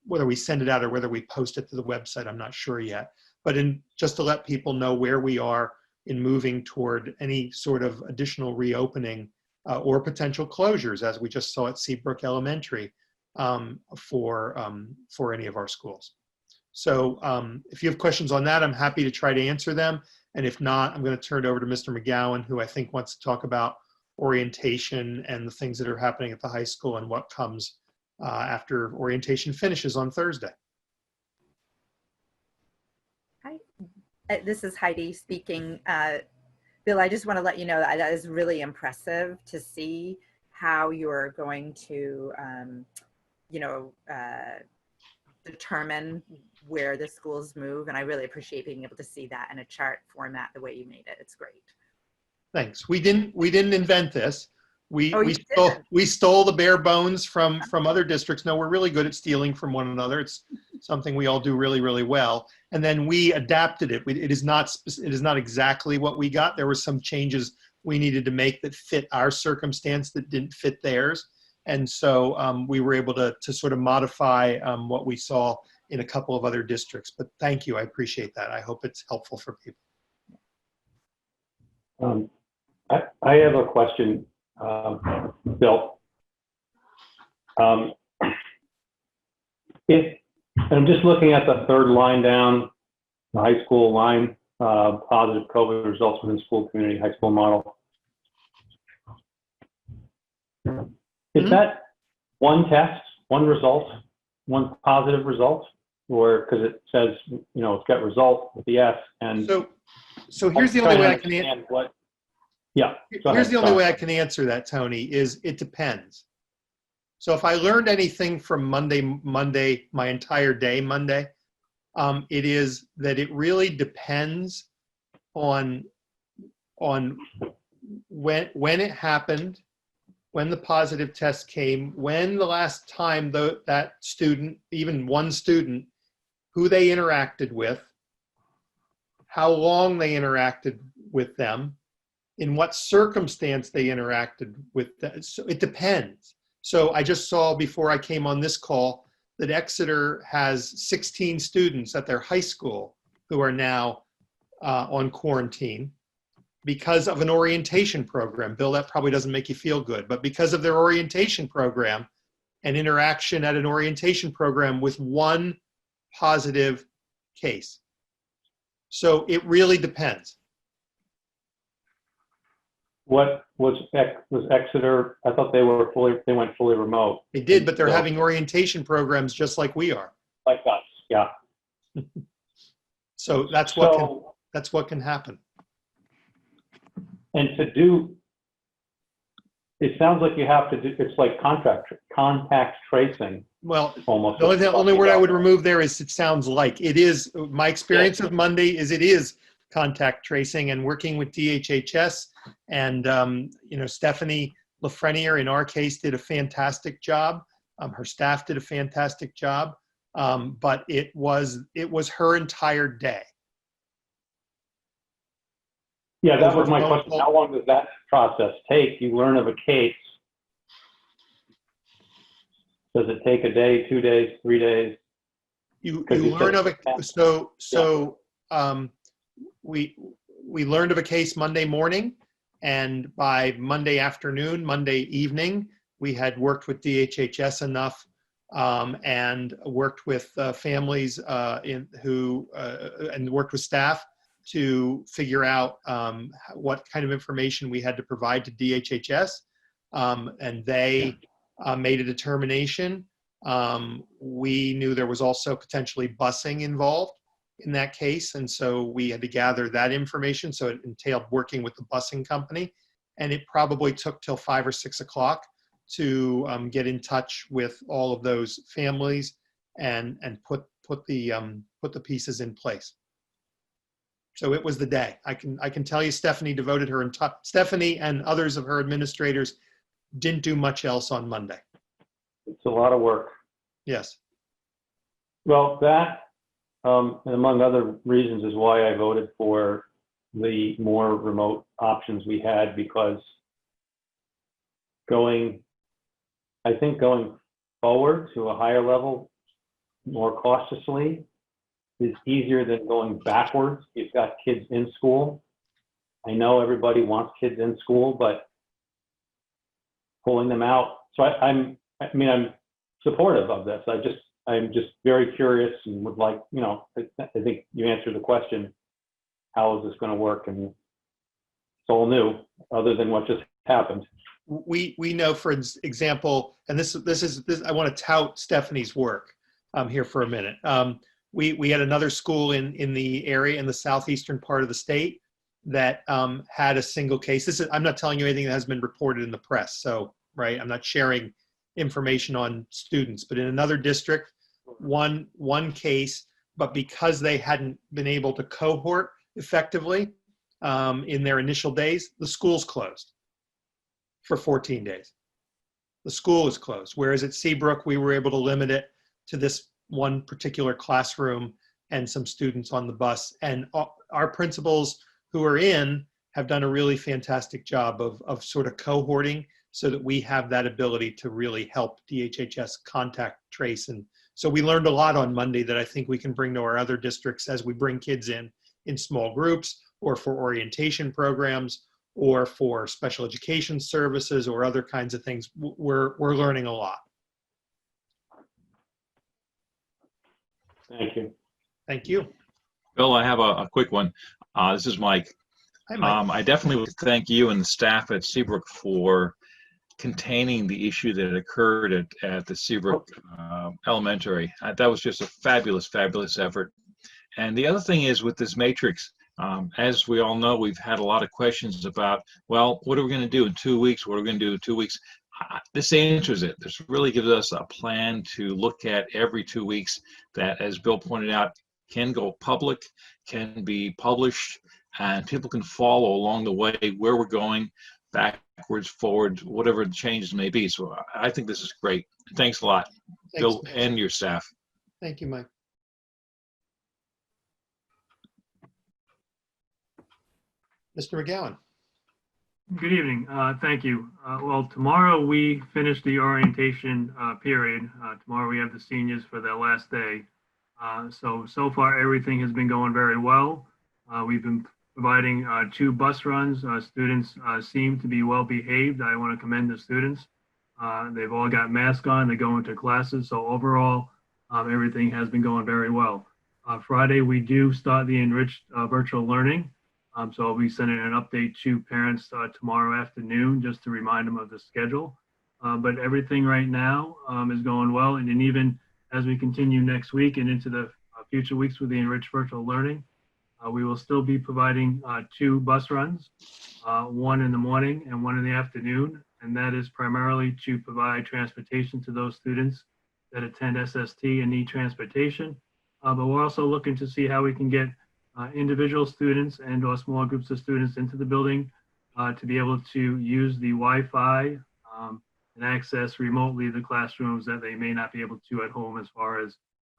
Whether we send it out or whether we post it to the website, I'm not sure yet. But just to let people know where we are in moving toward any sort of additional reopening or potential closures, as we just saw at Seabrook Elementary, for any of our schools. So if you have questions on that, I'm happy to try to answer them. And if not, I'm going to turn it over to Mr. McGowan, who I think wants to talk about orientation and the things that are happening at the high school and what comes after orientation finishes on Thursday. Hi, this is Heidi speaking. Bill, I just want to let you know that is really impressive to see how you're going to, determine where the schools move. And I really appreciate being able to see that in a chart format the way you made it. It's great. Thanks. We didn't invent this. We you stole the bare bones from other districts. No, we're really good at stealing from one another. It's something we all do really, really well. And then we adapted it. It is not exactly what we got. There were some changes we needed to make that fit our circumstance that didn't fit theirs. And so we were able to sort of modify what we saw in a couple of other districts. But thank you. I appreciate that. I hope it's helpful for people. I have a question, Bill. If I'm just looking at the third line down, the high school line, positive COVID results within school community high school model. Is that one test, one result, one positive result, or because it says, it's got result with the S, and so here's the only way I can answer. Yeah. Here's the only way I can answer that, Tony, is it depends. So if I learned anything from Monday, my entire day Monday, it is that it really depends on when it happened, when the positive test came, when the last time that student, even one student, who they interacted with, how long they interacted with them, in what circumstance they interacted with them. So it depends. So I just saw before I came on this call that Exeter has 16 students at their high school who are now on quarantine because of an orientation program. Bill, that probably doesn't make you feel good, but because of their orientation program and interaction at an orientation program with one positive case. So it really depends. What was Exeter? I thought they went fully remote. They did, but they're So, having orientation programs just like we are. like us, yeah. So that's So, what can happen. and to do, it sounds like you have to do, it's like contact tracing Well, almost. the only word I would remove there is it sounds like. It is, my experience of Monday is it is contact tracing and working with DHHS. And, Stephanie Lafreniere, in our case, did a fantastic job. Her staff did a fantastic job. But it was her entire day. Yeah, that was my question. How long does that process take? You learn of a case. Does it take a day, 2 days, 3 days? You learn of it. We learned of a case Monday morning, and by Monday afternoon, Monday evening, we had worked with DHHS enough and worked with families and worked with staff to figure out what kind of information we had to provide to DHHS, and they made a determination. We knew there was also potentially busing involved in that case, and so we had to gather that information. So it entailed working with the busing company, and it probably took till 5 or 6 o'clock to get in touch with all of those families and put the pieces in place. So it was the day. I can tell you, Stephanie devoted her entire, Stephanie and others of her administrators didn't do much else on Monday. It's a lot of work. Yes. Well, that, and among other reasons, is why I voted for the more remote options we had, because going forward to a higher level more cautiously is easier than going backwards. You've got kids in school. I know everybody wants kids in school, but pulling them out. So I'm supportive of this. I'm just very curious and would like, I think you answered the question, how is this going to work? And it's all new, other than what just happened. We know, for example, and this I want to tout Stephanie's work here for a minute. We had another school in the area in the southeastern part of the state that had a single case. I'm not telling you anything that has been reported in the press. So, right, I'm not sharing information on students, but in another district, one case, but because they hadn't been able to cohort effectively in their initial days, the school's closed for 14 days. The school is closed. Whereas at Seabrook, we were able to limit it to this one particular classroom and some students on the bus. And our principals who are in have done a really fantastic job of sort of cohorting so that we have that ability to really help DHHS contact trace. And so we learned a lot on Monday that I think we can bring to our other districts as we bring kids in small groups or for orientation programs or for special education services or other kinds of things. We're learning a lot. Thank you. Thank you. Bill, I have a quick one. This is Mike. Hi, Mike. I definitely would thank you and the staff at Seabrook for containing the issue that occurred at the Seabrook Elementary. That was just a fabulous, fabulous effort. And the other thing is with this matrix, as we all know, we've had a lot of questions about, well, what are we going to do in 2 weeks? What are we going to do in 2 weeks? This answers it. This really gives us a plan to look at every 2 weeks that, as Bill pointed out, can go public, can be published, and people can follow along the way where we're going, backwards, forward, whatever the changes may be. So I think this is great. Thanks a lot, Thanks, Bill, Mike. and your staff. Thank you, Mike. Mr. McGowan. Good evening. Thank you. Well, tomorrow we finish the orientation period. Tomorrow we have the seniors for their last day. So far everything has been going very well. We've been providing 2 bus runs. Students seem to be well behaved. I want to commend the students. They've all got masks on. They go into classes. So overall, everything has been going very well. Friday, we do start the enriched virtual learning. So I'll be sending an update to parents tomorrow afternoon just to remind them of the schedule. But everything right now is going well. And then even as we continue next week and into the future weeks with the enriched virtual learning, we will still be providing 2 bus runs, one in the morning and one in the afternoon. And that is primarily to provide transportation to those students that attend SST and need transportation. But we're also looking to see how we can get individual students and or small groups of students into the building to be able to use the Wi-Fi and access remotely the classrooms that they may not be able to at home, as far as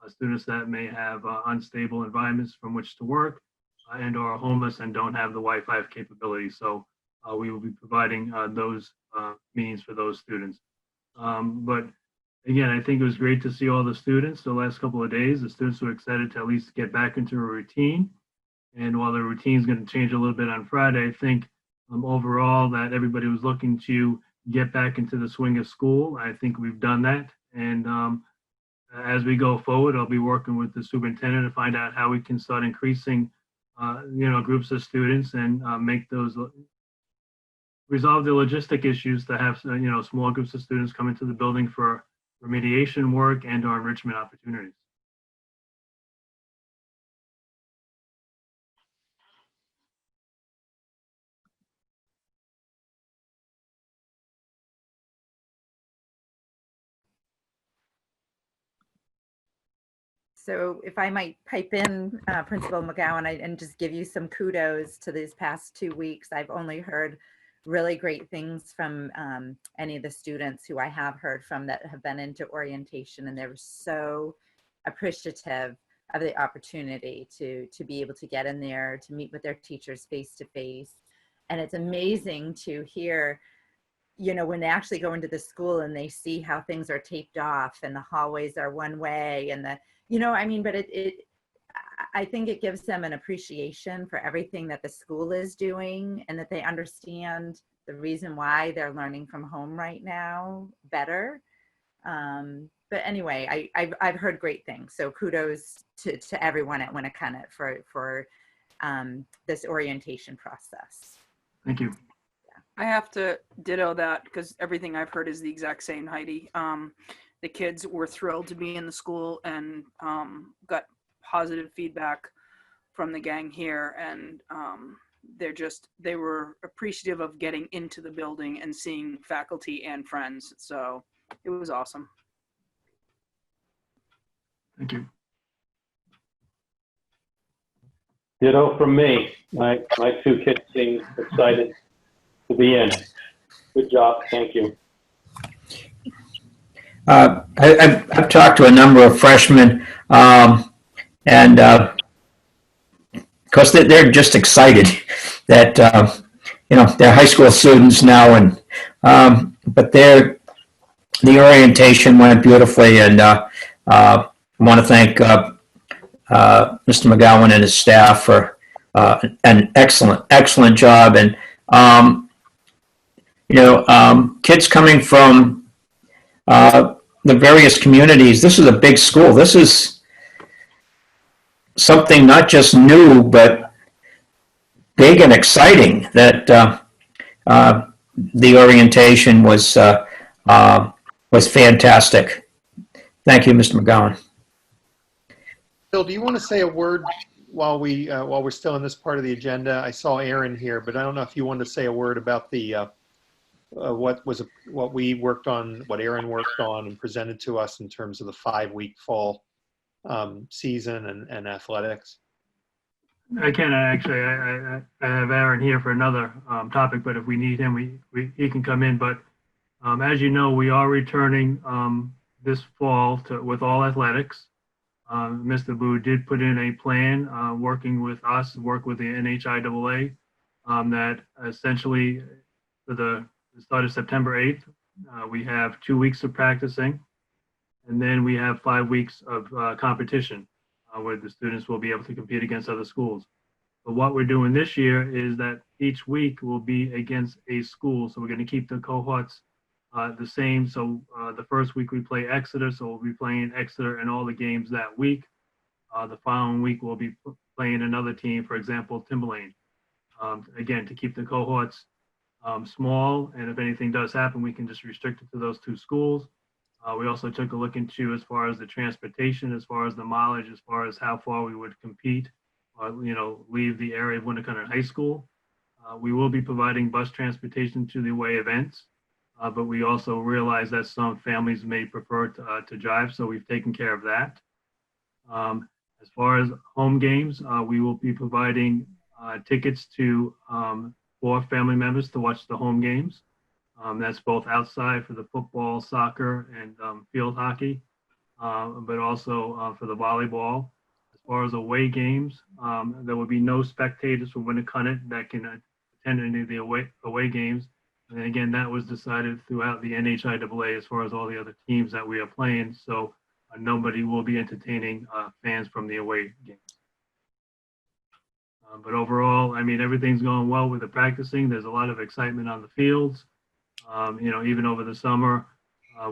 students that may have unstable environments from which to work and or are homeless and don't have the Wi-Fi capability. So we will be providing those means for those students. But again, I think it was great to see all the students the last couple of days. The students were excited to at least get back into a routine. And while the routine is going to change a little bit on Friday, I think overall that everybody was looking to get back into the swing of school. I think we've done that. And as we go forward, I'll be working with the superintendent to find out how we can start increasing, groups of students and make those resolve the logistic issues to have, small groups of students come into the building for remediation work and or enrichment opportunities. So if I might pipe in, Principal McGowan, and just give you some kudos to these past 2 weeks. I've only heard really great things from any of the students who I have heard from that have been into orientation, and they're so appreciative of the opportunity to be able to get in there, to meet with their teachers face to face. And it's amazing to hear, when they actually go into the school and they see how things are taped off and the hallways are one way and but I think it gives them an appreciation for everything that the school is doing, and that they understand the reason why they're learning from home right now better. But anyway, I've heard great things. So kudos to everyone at Winnacunnet for this orientation process. Thank you. I have to ditto that because everything I've heard is the exact same, Heidi. The kids were thrilled to be in the school and got positive feedback from the gang here. And they were appreciative of getting into the building and seeing faculty and friends. So it was awesome. Thank you. Ditto from me. My 2 kids seem excited to be in. Good job. Thank you. I've talked to a number of freshmen, and of course they're just excited that they're high school students now, and but the orientation went beautifully, and I want to thank Mr. McGowan and his staff for an excellent job, and kids coming from the various communities. This is a big school. This is something not just new, but big and exciting. That the orientation was fantastic. Thank you, Mr. McGowan. Bill, do you want to say a word while we're still in this part of the agenda? I saw Aaron here, but I don't know if you wanted to say a word about the what we worked on, what Aaron worked on and presented to us in terms of the 5-week fall season and athletics. I can actually. I have Aaron here for another topic, but if we need him, he can come in. But as you know, we are returning this fall with all athletics. Mr. Boo did put in a plan, working with us, work with the NHIAA, that essentially for the start of September 8th, we have 2 weeks of practicing, and then we have 5 weeks of competition where the students will be able to compete against other schools. But what we're doing this year is that each week will be against a school. So we're going to keep the cohorts the same. So the first week we play Exeter, so we'll be playing Exeter in all the games that week. The following week, we'll be playing another team, for example, Timberlane. Again, to keep the cohorts small, and if anything does happen, we can just restrict it to those 2 schools. We also took a look into as far as the transportation, as far as the mileage, as far as how far we would compete, leave the area of Winnacunnet High School. We will be providing bus transportation to the away events, but we also realize that some families may prefer to drive, so we've taken care of that. As far as home games, we will be providing tickets to for family members to watch the home games. That's both outside for the football, soccer, and field hockey, but also for the volleyball. As far as away games, there will be no spectators from Winnacunnet that can attend any of the away games. And again, that was decided throughout the NHIAA as far as all the other teams that we are playing. So nobody will be entertaining fans from the away games. But overall, I mean, everything's going well with the practicing. There's a lot of excitement on the fields. Even over the summer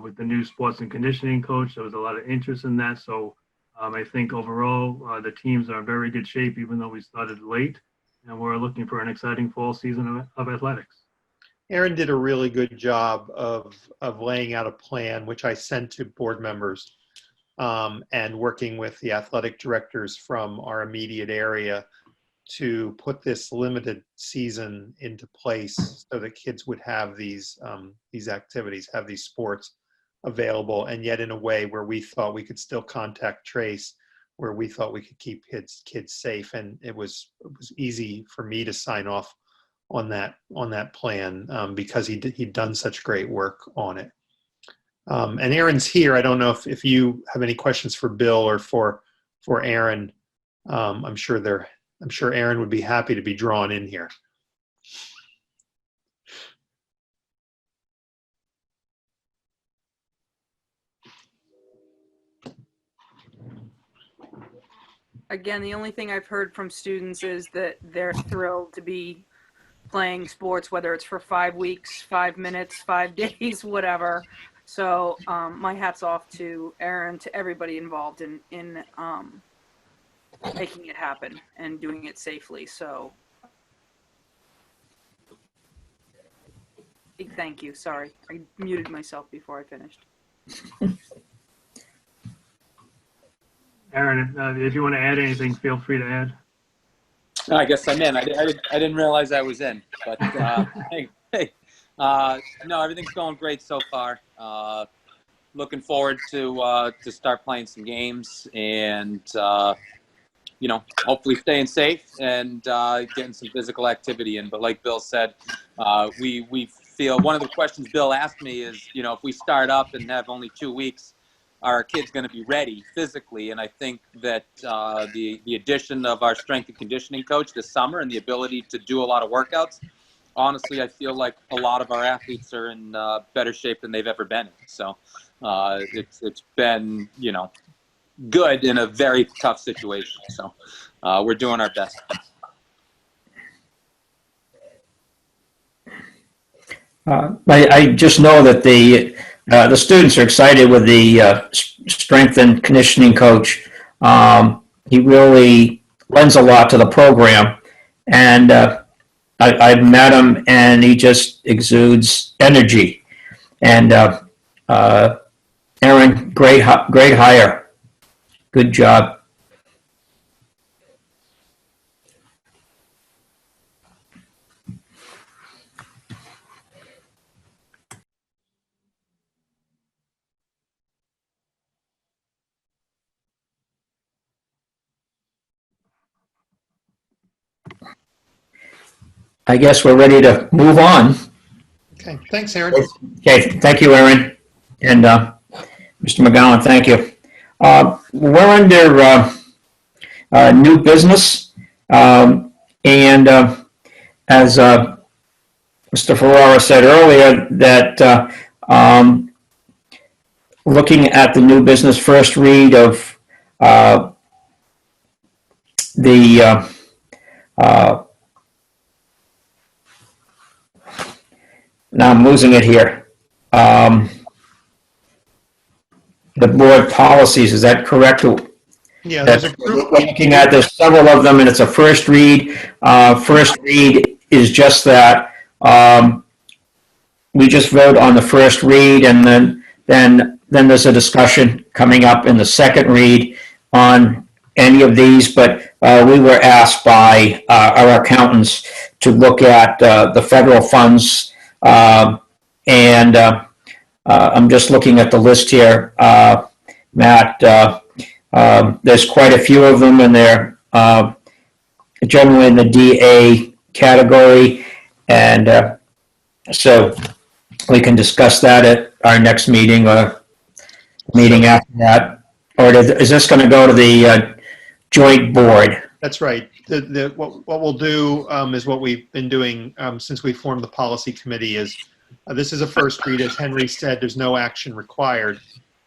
with the new sports and conditioning coach, there was a lot of interest in that. So I think overall, the teams are in very good shape, even though we started late, and we're looking for an exciting fall season of athletics. Aaron did a really good job of laying out a plan, which I sent to board members, and working with the athletic directors from our immediate area to put this limited season into place so that kids would have these activities, have these sports available, and yet in a way where we thought we could still contact trace, where we thought we could keep kids safe. And it was easy for me to sign off on that plan because he'd done such great work on it. And Aaron's here. I don't know if you have any questions for Bill or for Aaron. I'm sure Aaron would be happy to be drawn in here. Again, the only thing I've heard from students is that they're thrilled to be playing sports, whether it's for 5 weeks, 5 minutes, 5 days, whatever. So my hat's off to Aaron, to everybody involved in making it happen and doing it safely. So big thank you. Sorry, I muted myself before I finished. Aaron, if you want to add anything, feel free to add. I guess I'm in. I didn't realize I was in, but hey, no, everything's going great so far. Looking forward to start playing some games and hopefully staying safe and getting some physical activity in. But like Bill said, we feel one of the questions Bill asked me is, if we start up and have only 2 weeks, are our kids going to be ready physically? And I think that the addition of our strength and conditioning coach this summer and the ability to do a lot of workouts, honestly, I feel like a lot of our athletes are in better shape than they've ever been in. So it's been, good in a very tough situation. So we're doing our best. I just know that the students are excited with the strength and conditioning coach. He really lends a lot to the program, and I've met him, and he just exudes energy. And Aaron, great hire. Good job. I guess we're ready to move on. Okay, thanks, Aaron. Okay, thank you, Aaron. And Mr. McGowan, thank you. We're under new business. And as Mr. Ferrara said earlier, that looking at the new business first read of now I'm losing it here. The board policies, is that correct? Yeah, that there's a we're group. looking at. There's several of them, and it's a first read. First read is just that. We just vote on the first read, and then there's a discussion coming up in the second read on any of these. But we were asked by our accountants to look at the federal funds, and I'm just looking at the list here, Matt. There's quite a few of them, and they're generally in the DA category, and so we can discuss that at our next meeting or meeting after that. Or is this going to go to the joint board? That's right. What we'll do is what we've been doing since we formed the policy committee is this is a first read. As Henry said, there's no action required.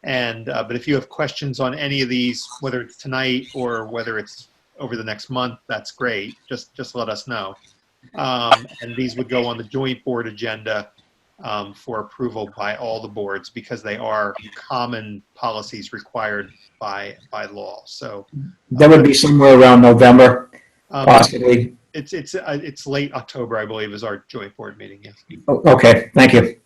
And but if you have questions on any of these, whether it's tonight or whether it's over the next month, that's great. Just let us know. And these would go on the joint board agenda for approval by all the boards because they are common policies required by law. So That would be somewhere around November, possibly. It's late October, I believe, is our joint board meeting. Yes. Okay, thank you.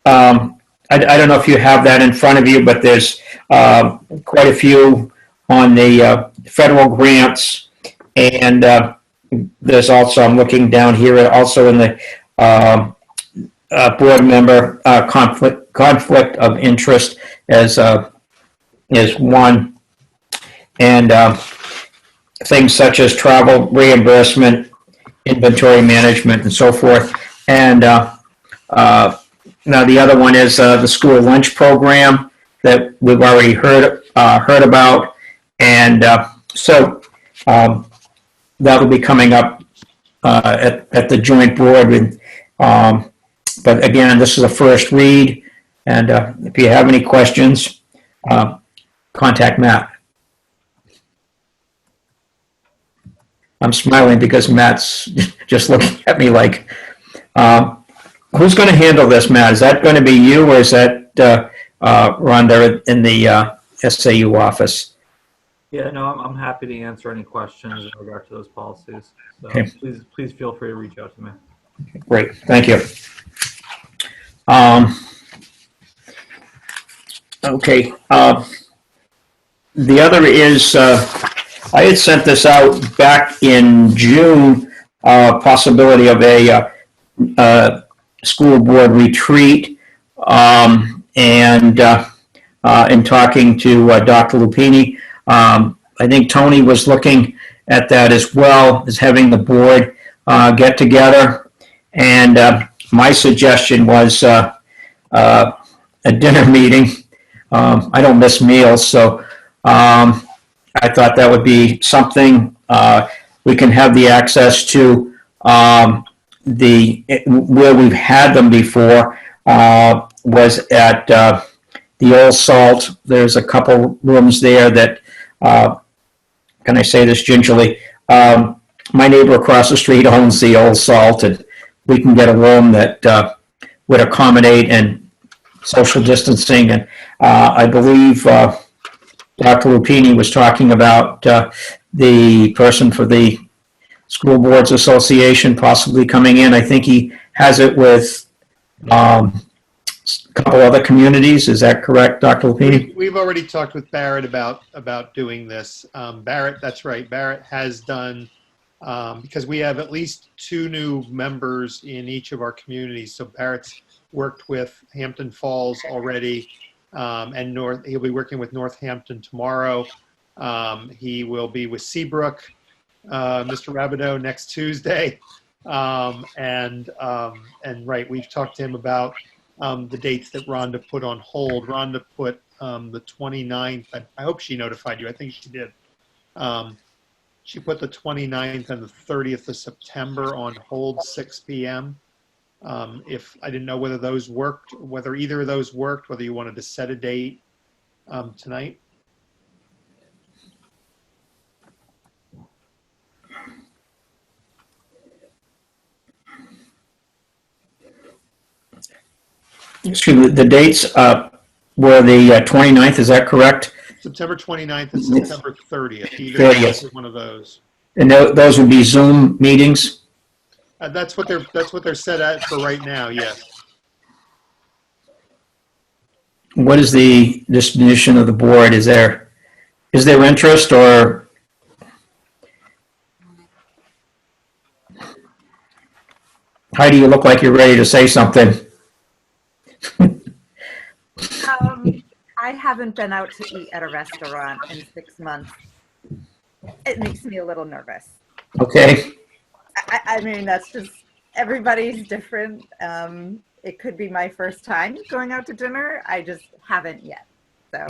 I don't know if you have that in front of you, but there's quite a few on the federal grants, and there's also, I'm looking down here, also in the board member conflict of interest as one, and things such as travel reimbursement, inventory management, and so forth. And now the other one is the school lunch program that we've already heard about, and so that will be coming up at the joint board. But again, this is a first read, and if you have any questions, contact Matt. I'm smiling because Matt's just looking at me like, who's going to handle this, Matt? Is that going to be you, or is that Rhonda in the SAU office? Yeah, no, I'm happy to answer any questions in regard to those policies. So Okay. please feel free to reach out to me. Great, thank you. Okay. The other is, I had sent this out back in June, possibility of a school board retreat, and in talking to Dr. Lupini, I think Tony was looking at that as well, as having the board get together. And my suggestion was a dinner meeting. I don't miss meals, so I thought that would be something. We can have the access to where we've had them before was at the Old Salt. There's a couple rooms there that, can I say this gingerly? My neighbor across the street owns the Old Salt, and we can get a room that would accommodate and social distancing. And I believe Dr. Lupini was talking about the person for the School Boards Association possibly coming in. I think he has it with a couple other communities. Is that correct, Dr. Lupini? We've already talked with Barrett about doing this. Barrett, that's right. Barrett has done, because we have at least 2 new members in each of our communities. So Barrett's worked with Hampton Falls already, and he'll be working with Northampton tomorrow. He will be with Seabrook, Mr. Rabideau, next Tuesday. And right, we've talked to him about the dates that Rhonda put on hold. Rhonda put the 29th. I hope she notified you. I think she did. She put the 29th and the 30th of September on hold, 6 p.m. If I didn't know whether those worked, whether either of those worked, whether you wanted to set a date tonight. Excuse me, the dates were the 29th, is that correct? September 29th and September 30th. Either 30th. one of those. And those would be Zoom meetings? That's what they're set at for right now. Yes. What is the disposition of the board? Is there interest, or? Heidi, you look like you're ready to say something. I haven't been out to eat at a restaurant in 6 months. It makes me a little nervous. Okay. I mean, that's just, everybody's different. It could be my first time going out to dinner. I just haven't yet. So.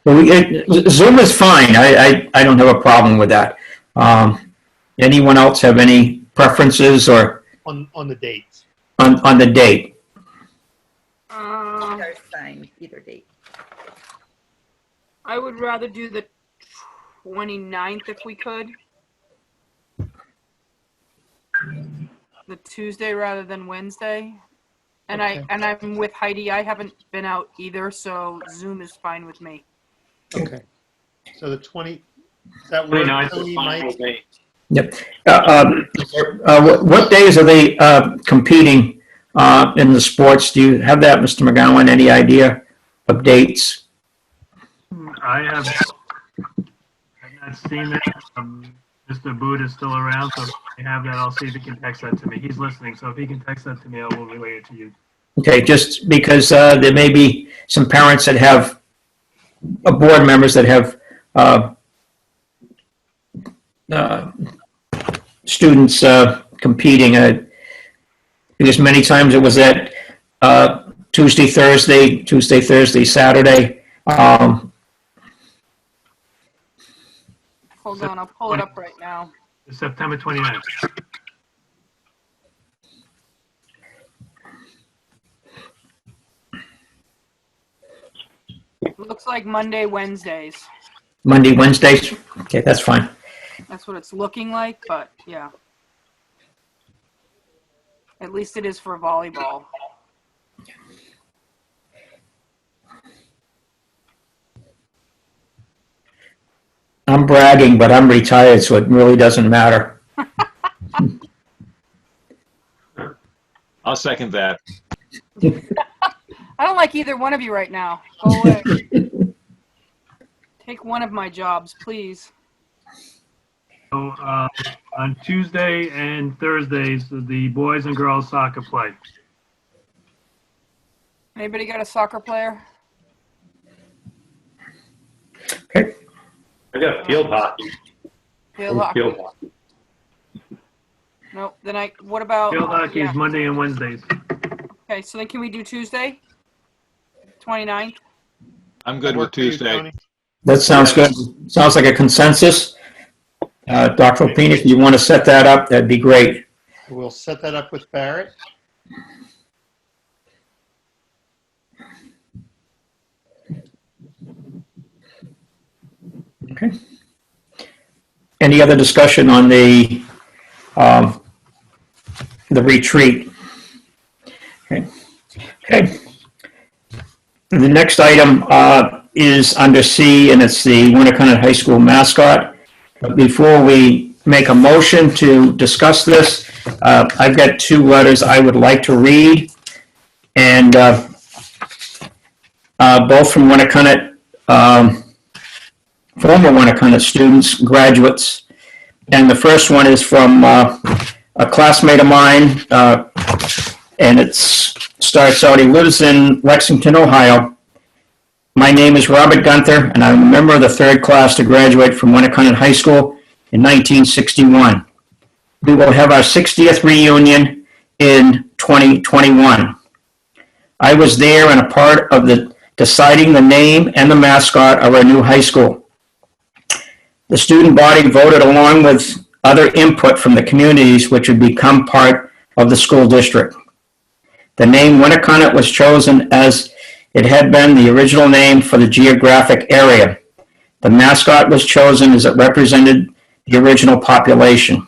Well, Zoom is fine. I don't have a problem with that. Anyone else have any preferences or on the dates? On the date? Either date. I would rather do the 29th if we could. The Tuesday rather than Wednesday. And Okay. I'm with Heidi. I haven't been out either, so Zoom is fine with me. Okay. So the 20. That work, 29th is Tony, fine Mike? with me. Yep. What days are they competing in the sports? Do you have that, Mr. McGowan? Any idea of dates? I have not seen that. Mr. Boot is still around, so if I have that, I'll see if he can text that to me. He's listening, so if he can text that to me, I will relay it to you. Okay, just because there may be some parents that have board members that have students competing. Because many times it was that Tuesday, Thursday, Saturday. Hold on, I'll pull it up right now. September 29th. Looks like Monday, Wednesdays. Monday, Wednesdays? Okay, that's fine. That's what it's looking like, but yeah. At least it is for volleyball. I'm bragging, but I'm retired, so it really doesn't matter. I'll second that. I don't like either one of you right now. Go away. Take one of my jobs, please. So on Tuesday and Thursdays, the boys and girls soccer play. Anybody got a soccer player? Okay. I got field hockey. Field hockey. Field hockey. Nope. Then what about? Field hockey yeah. is Monday and Wednesdays. Okay, so then can we do Tuesday? 29th? I'm good with Tuesday. That sounds good. Sounds like a consensus. Dr. Alpina, if you want to set that up, that'd be great. We'll set that up with Barrett. Okay. Any other discussion on the retreat? Okay. Okay. The next item is under C, and it's the Winnacunnet High School mascot. But before we make a motion to discuss this, I've got two letters I would like to read, and both from Winnacunnet, former Winnacunnet students, graduates. And the first one is from a classmate of mine, and it starts out, he lives in Lexington, Ohio. My name is Robert Gunther, and I'm a member of the third class to graduate from Winnacunnet High School in 1961. We will have our 60th reunion in 2021. I was there and a part of the deciding the name and the mascot of our new high school. The student body voted along with other input from the communities which would become part of the school district. The name Winnacunnet was chosen as it had been the original name for the geographic area. The mascot was chosen as it represented the original population.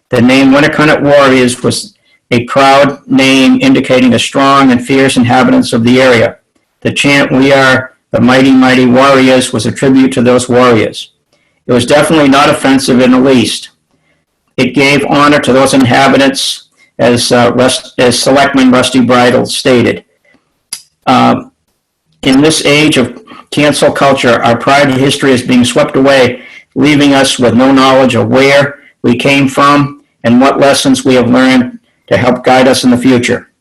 The name Winnacunnet Warriors was a proud name indicating the strong and fierce inhabitants of the area. The chant, "We are the mighty, mighty warriors was a tribute to those warriors. It was definitely not offensive in the least. It gave honor to those inhabitants, as Selectman Rusty Bridle stated. In this age of cancel culture, our pride and history is being swept away, leaving us with no knowledge of where we came from and what lessons we have learned to help guide us in the future.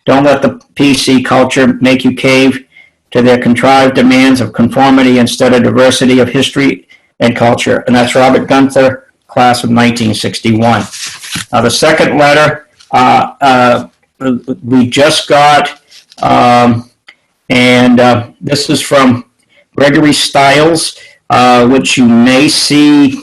Don't let the PC culture make you cave to their contrived demands of conformity instead of diversity of history and culture. And that's Robert Gunther, class of 1961. Now, the second letter we just got, this is from Gregory Stiles, which you may see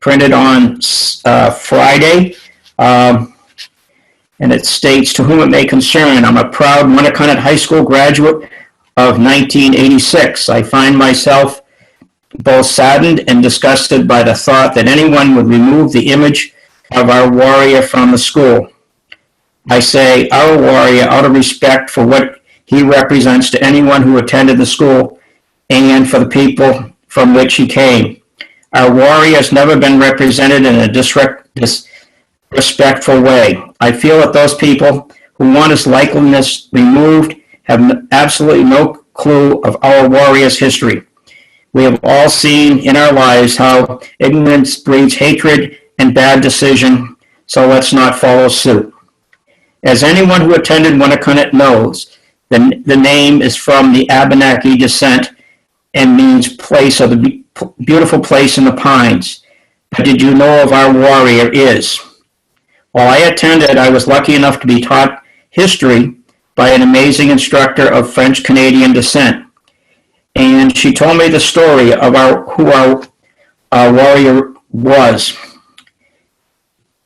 printed on Friday. And it states, to whom it may concern, I'm a proud Winnacunnet High School graduate of 1986. I find myself both saddened and disgusted by the thought that anyone would remove the image of our warrior from the school. I say our warrior out of respect for what he represents to anyone who attended the school and for the people from which he came. Our warrior has never been represented in a disrespectful way. I feel that those people who want his likeness removed have absolutely no clue of our warrior's history. We have all seen in our lives how ignorance breeds hatred and bad decision, so let's not follow suit. As anyone who attended Winnacunnet knows, the name is from the Abenaki descent and means place of the beautiful place in the pines. But did you know of our warrior is? While I attended, I was lucky enough to be taught history by an amazing instructor of French-Canadian descent. And she told me the story of who our warrior was.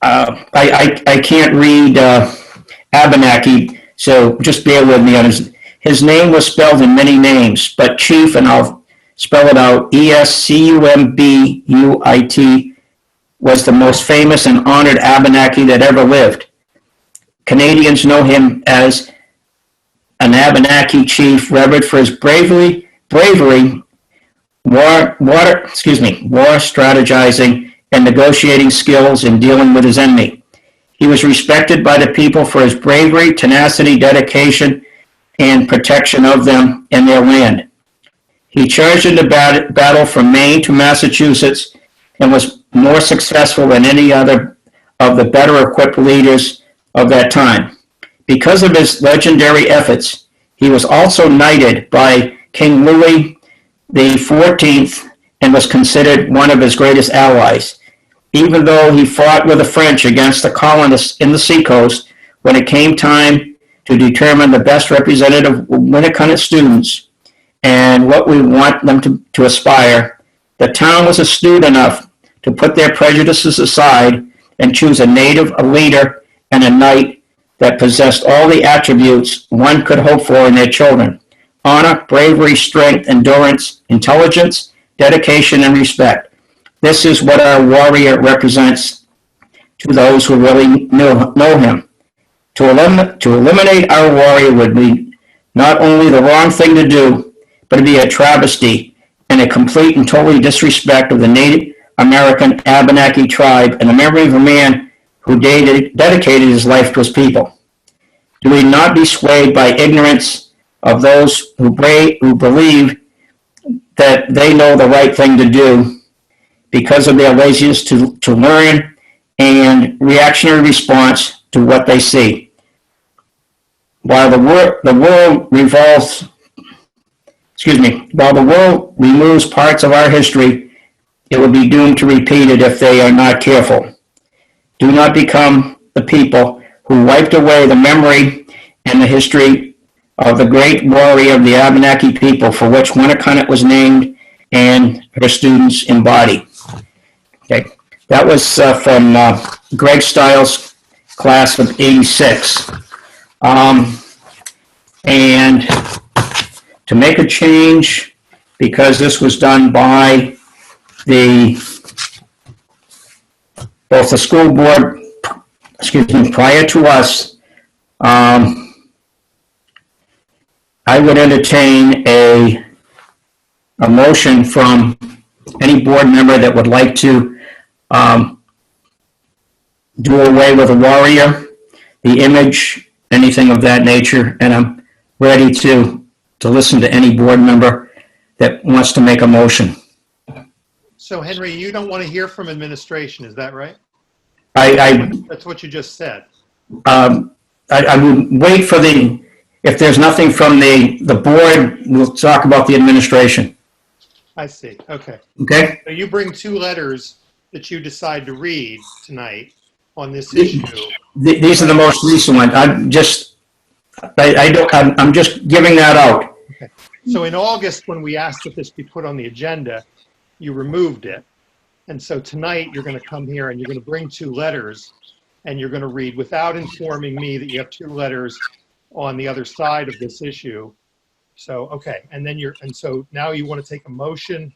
I can't read Abenaki, so just bear with me on his name was spelled in many names, but Chief, and I'll spell it out, Escumbuit, was the most famous and honored Abenaki that ever lived. Canadians know him as an Abenaki chief revered for his bravery, war strategizing, and negotiating skills in dealing with his enemy. He was respected by the people for his bravery, tenacity, dedication, and protection of them and their land. He charged into battle from Maine to Massachusetts and was more successful than any other of the better equipped leaders of that time. Because of his legendary efforts, he was also knighted by King Louis XIV and was considered one of his greatest allies. Even though he fought with the French against the colonists in the seacoast, when it came time to determine the best representative Winnacunnet students and what we want them to aspire, the town was astute enough to put their prejudices aside and choose a native, a leader, and a knight that possessed all the attributes one could hope for in their children: honor, bravery, strength, endurance, intelligence, dedication, and respect. This is what our warrior represents to those who really know him. To eliminate our warrior would be not only the wrong thing to do, but it'd be a travesty and a complete and totally disrespect of the Native American Abenaki tribe and the memory of a man who dedicated his life to his people. Do we not be swayed by ignorance of those who believe that they know the right thing to do because of their laziness to learn and reactionary response to what they see? While the world removes parts of our history, it will be doomed to repeat it if they are not careful. Do not become the people who wiped away the memory and the history of the great warrior of the Abenaki people for which Winnacunnet was named and her students embody. Okay, that was from Greg Stiles' class of '86. And to make a change, because this was done by both the school board, prior to us, I would entertain a a motion from any board member that would like to do away with a warrior, the image, anything of that nature, and I'm ready to listen to any board member that wants to make a motion. So Henry, you don't want to hear from administration, is that right? That's what you just said. I would wait for if there's nothing from the board, we'll talk about the administration. I see, okay. Okay? So you bring 2 letters that you decide to read tonight on this issue. These are the most recent ones. I'm just giving that out. Okay. So in August, when we asked that this be put on the agenda, you removed it. And so tonight you're going to come here and you're going to bring 2 letters and you're going to read without informing me that you have 2 letters on the other side of this issue. So, okay. And then so now you want to take a motion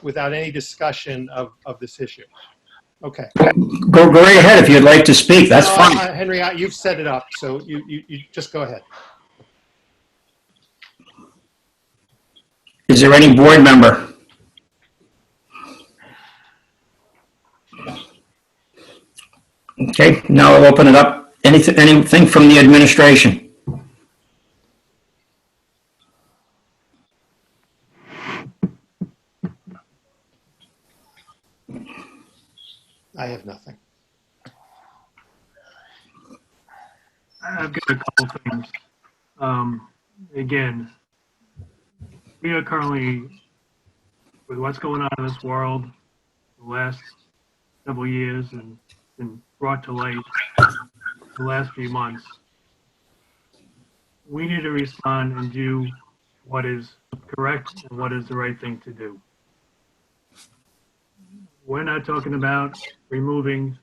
without any discussion of this issue. Okay. Go right ahead if you'd like to speak. That's fine. Henry, you've set it up. So you just go ahead. Is there any board member? Okay, now I'll open it up. Anything from the administration? I have nothing. I've got a couple things. Again, we are currently, with what's going on in this world, the last several years and been brought to light the last few months, we need to respond and do what is correct and what is the right thing to do. We're not talking about removing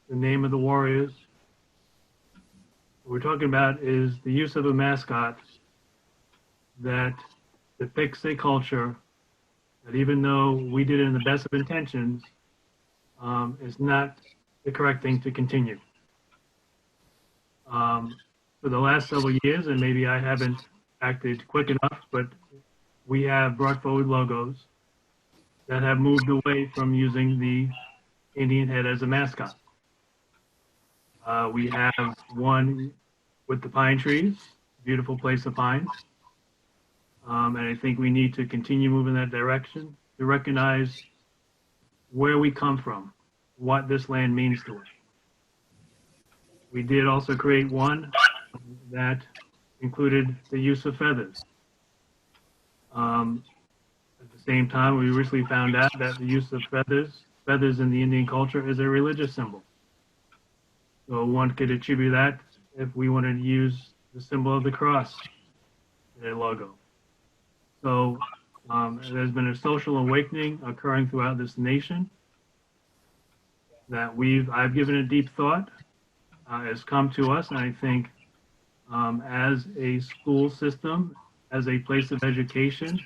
the name of the Warriors. What we're talking about is the use of a mascot that depicts a culture that, even though we did it in the best of intentions, is not the correct thing to continue. For the last several years, and maybe I haven't acted quick enough, but we have brought forward logos that have moved away from using the Indian head as a mascot. We have one with the pine trees, beautiful place of pines. And I think we need to continue moving that direction to recognize where we come from, what this land means to us. We did also create one that included the use of feathers. At the same time, we recently found out that the use of feathers in the Indian culture is a religious symbol. So one could attribute that if we wanted to use the symbol of the cross in a logo. So there's been a social awakening occurring throughout this nation that I've given it deep thought, has come to us, and I think as a school system, as a place of education,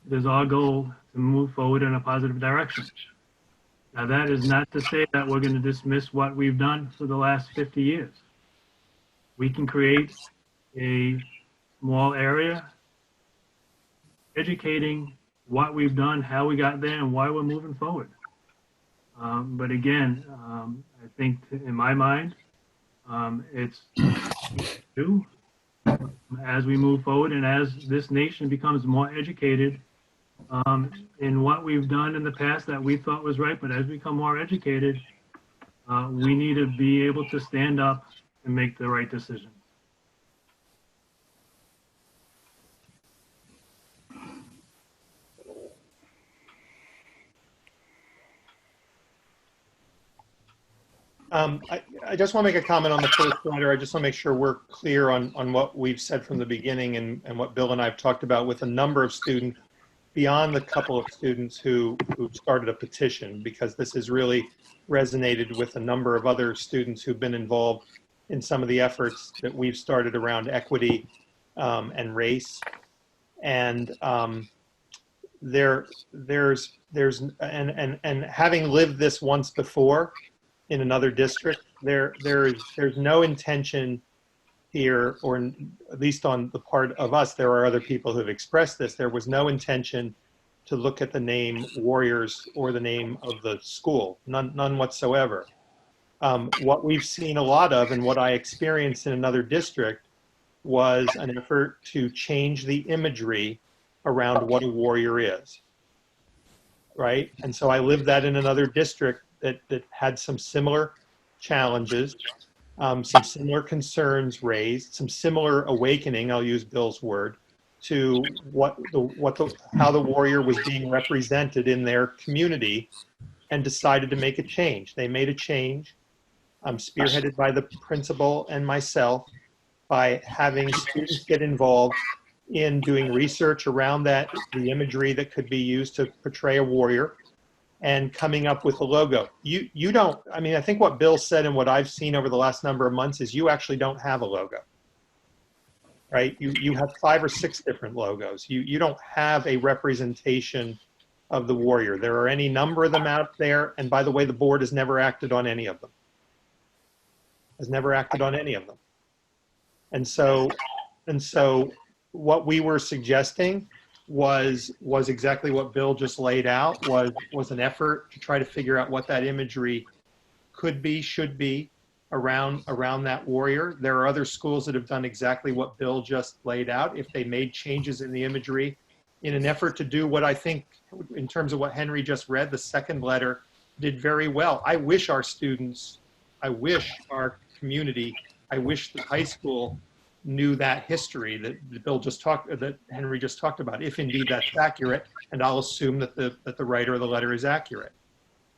it is our goal to move forward in a positive direction. Now, that is not to say that we're going to dismiss what we've done for the last 50 years. We can create a small area educating what we've done, how we got there, and why we're moving forward. But again, I think in my mind, it's new as we move forward and as this nation becomes more educated in what we've done in the past that we thought was right, but as we become more educated, we need to be able to stand up and make the right decision. I just want to make a comment on the first letter. I just want to make sure we're clear on what we've said from the beginning and what Bill and I have talked about with a number of students beyond the couple of students who started a petition, because this has really resonated with a number of other students who've been involved in some of the efforts that we've started around equity and race. And there's having lived this once before in another district, there's no intention here, or at least on the part of us, there are other people who have expressed this. There was no intention to look at the name Warriors or the name of the school, none whatsoever. What we've seen a lot of, and what I experienced in another district, was an effort to change the imagery around what a warrior is, right? And so I lived that in another district that had some similar challenges, some similar concerns raised, some similar awakening, I'll use Bill's word, to how the warrior was being represented in their community, and decided to make a change. They made a change, spearheaded by the principal and myself, by having students get involved in doing research around that, the imagery that could be used to portray a warrior, and coming up with a logo. You don't, I mean, I think what Bill said and what I've seen over the last number of months is you actually don't have a logo, right? You have 5 or 6 different logos. You don't have a representation of the warrior. There are any number of them out there, and by the way, the board has never acted on any of them. Has never acted on any of them. And so what we were suggesting was exactly what Bill just laid out, was an effort to try to figure out what that imagery could be, should be around that warrior. There are other schools that have done exactly what Bill just laid out. If they made changes in the imagery in an effort to do what I think, in terms of what Henry just read, the second letter did very well. I wish our students, I wish our community, I wish the high school knew that history that Henry just talked about, if indeed that's accurate, and I'll assume that the writer of the letter is accurate.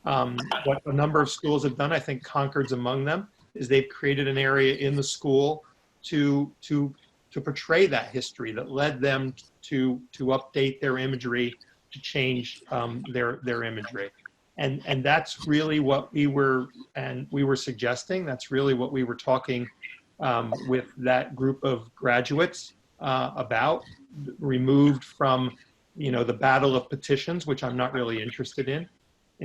What a number of schools have done, I think Concord's among them, is they've created an area in the school to portray that history that led them to update their imagery, to change their imagery. And that's really what we were suggesting. That's really what we were talking with that group of graduates about, removed from, the battle of petitions, which I'm not really interested in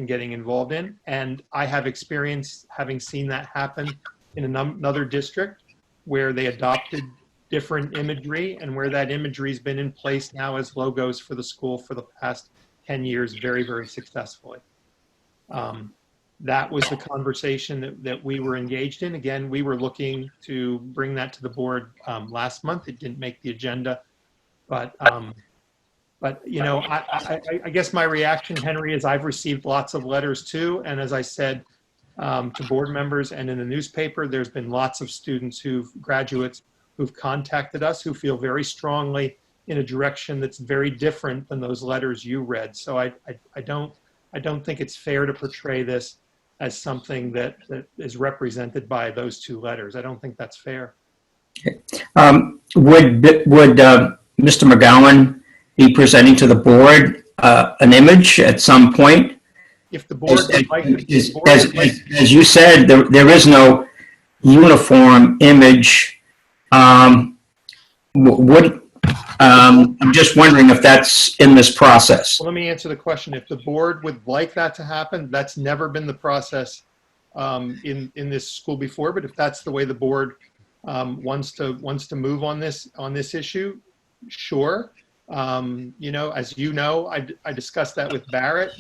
getting involved in. And I have experience having seen that happen in another district where they adopted different imagery, and where that imagery has been in place now as logos for the school for the past 10 years very, very successfully. That was the conversation that we were engaged in. Again, we were looking to bring that to the board last month. It didn't make the agenda, but I guess my reaction, Henry, is I've received lots of letters too, and as I said to board members and in the newspaper, there's been lots of graduates who've contacted us who feel very strongly in a direction that's very different than those letters you read. So I don't think it's fair to portray this as something that is represented by those 2 letters. I don't think that's fair. Would Mr. McGowan be presenting to the board an image at some point? If the board would like to, as you said, there is no uniform image. I'm just wondering if that's in this process. Well, let me answer the question. If the board would like that to happen, that's never been the process in this school before. But if that's the way the board wants to move on this issue, sure. As you know, I discussed that with Barrett,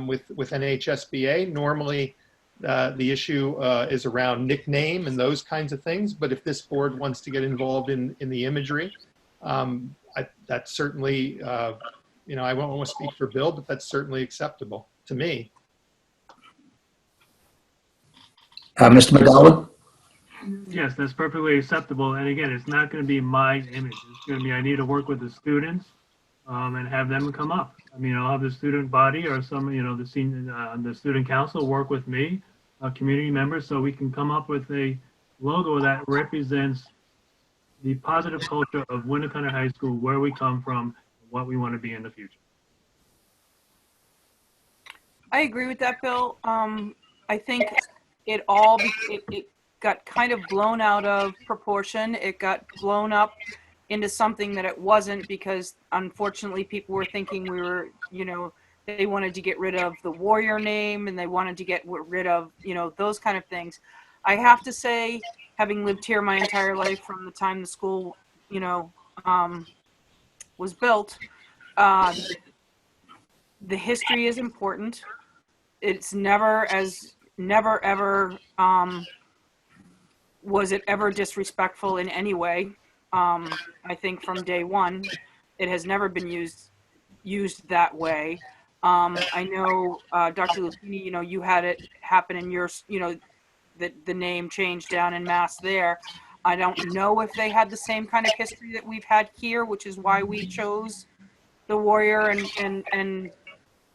with NHSBA. Normally, the issue is around nickname and those kinds of things. But if this board wants to get involved in the imagery, that's certainly, I won't want to speak for Bill, but that's certainly acceptable to me. Mr. McGowan? Yes, that's perfectly acceptable. And again, it's not going to be my image. It's going to be, I need to work with the students and have them come up. I mean, I'll have the student body or some, the student council work with me, community members, so we can come up with a logo that represents the positive culture of Winnacunnet High School, where we come from, what we want to be in the future. I agree with that, Bill. I think it got kind of blown out of proportion. It got blown up into something that it wasn't, because unfortunately people were thinking we were, they wanted to get rid of the warrior name, and they wanted to get rid of, those kind of things. I have to say, having lived here my entire life from the time the school, was built, the history is important. It's never ever was it ever disrespectful in any way. I think from day one, it has never been used that way. I know, Dr. Lupini, you know, you had it happen in your, you know, the name change down in Mass there. I don't know if they had the same kind of history that we've had here, which is why we chose the warrior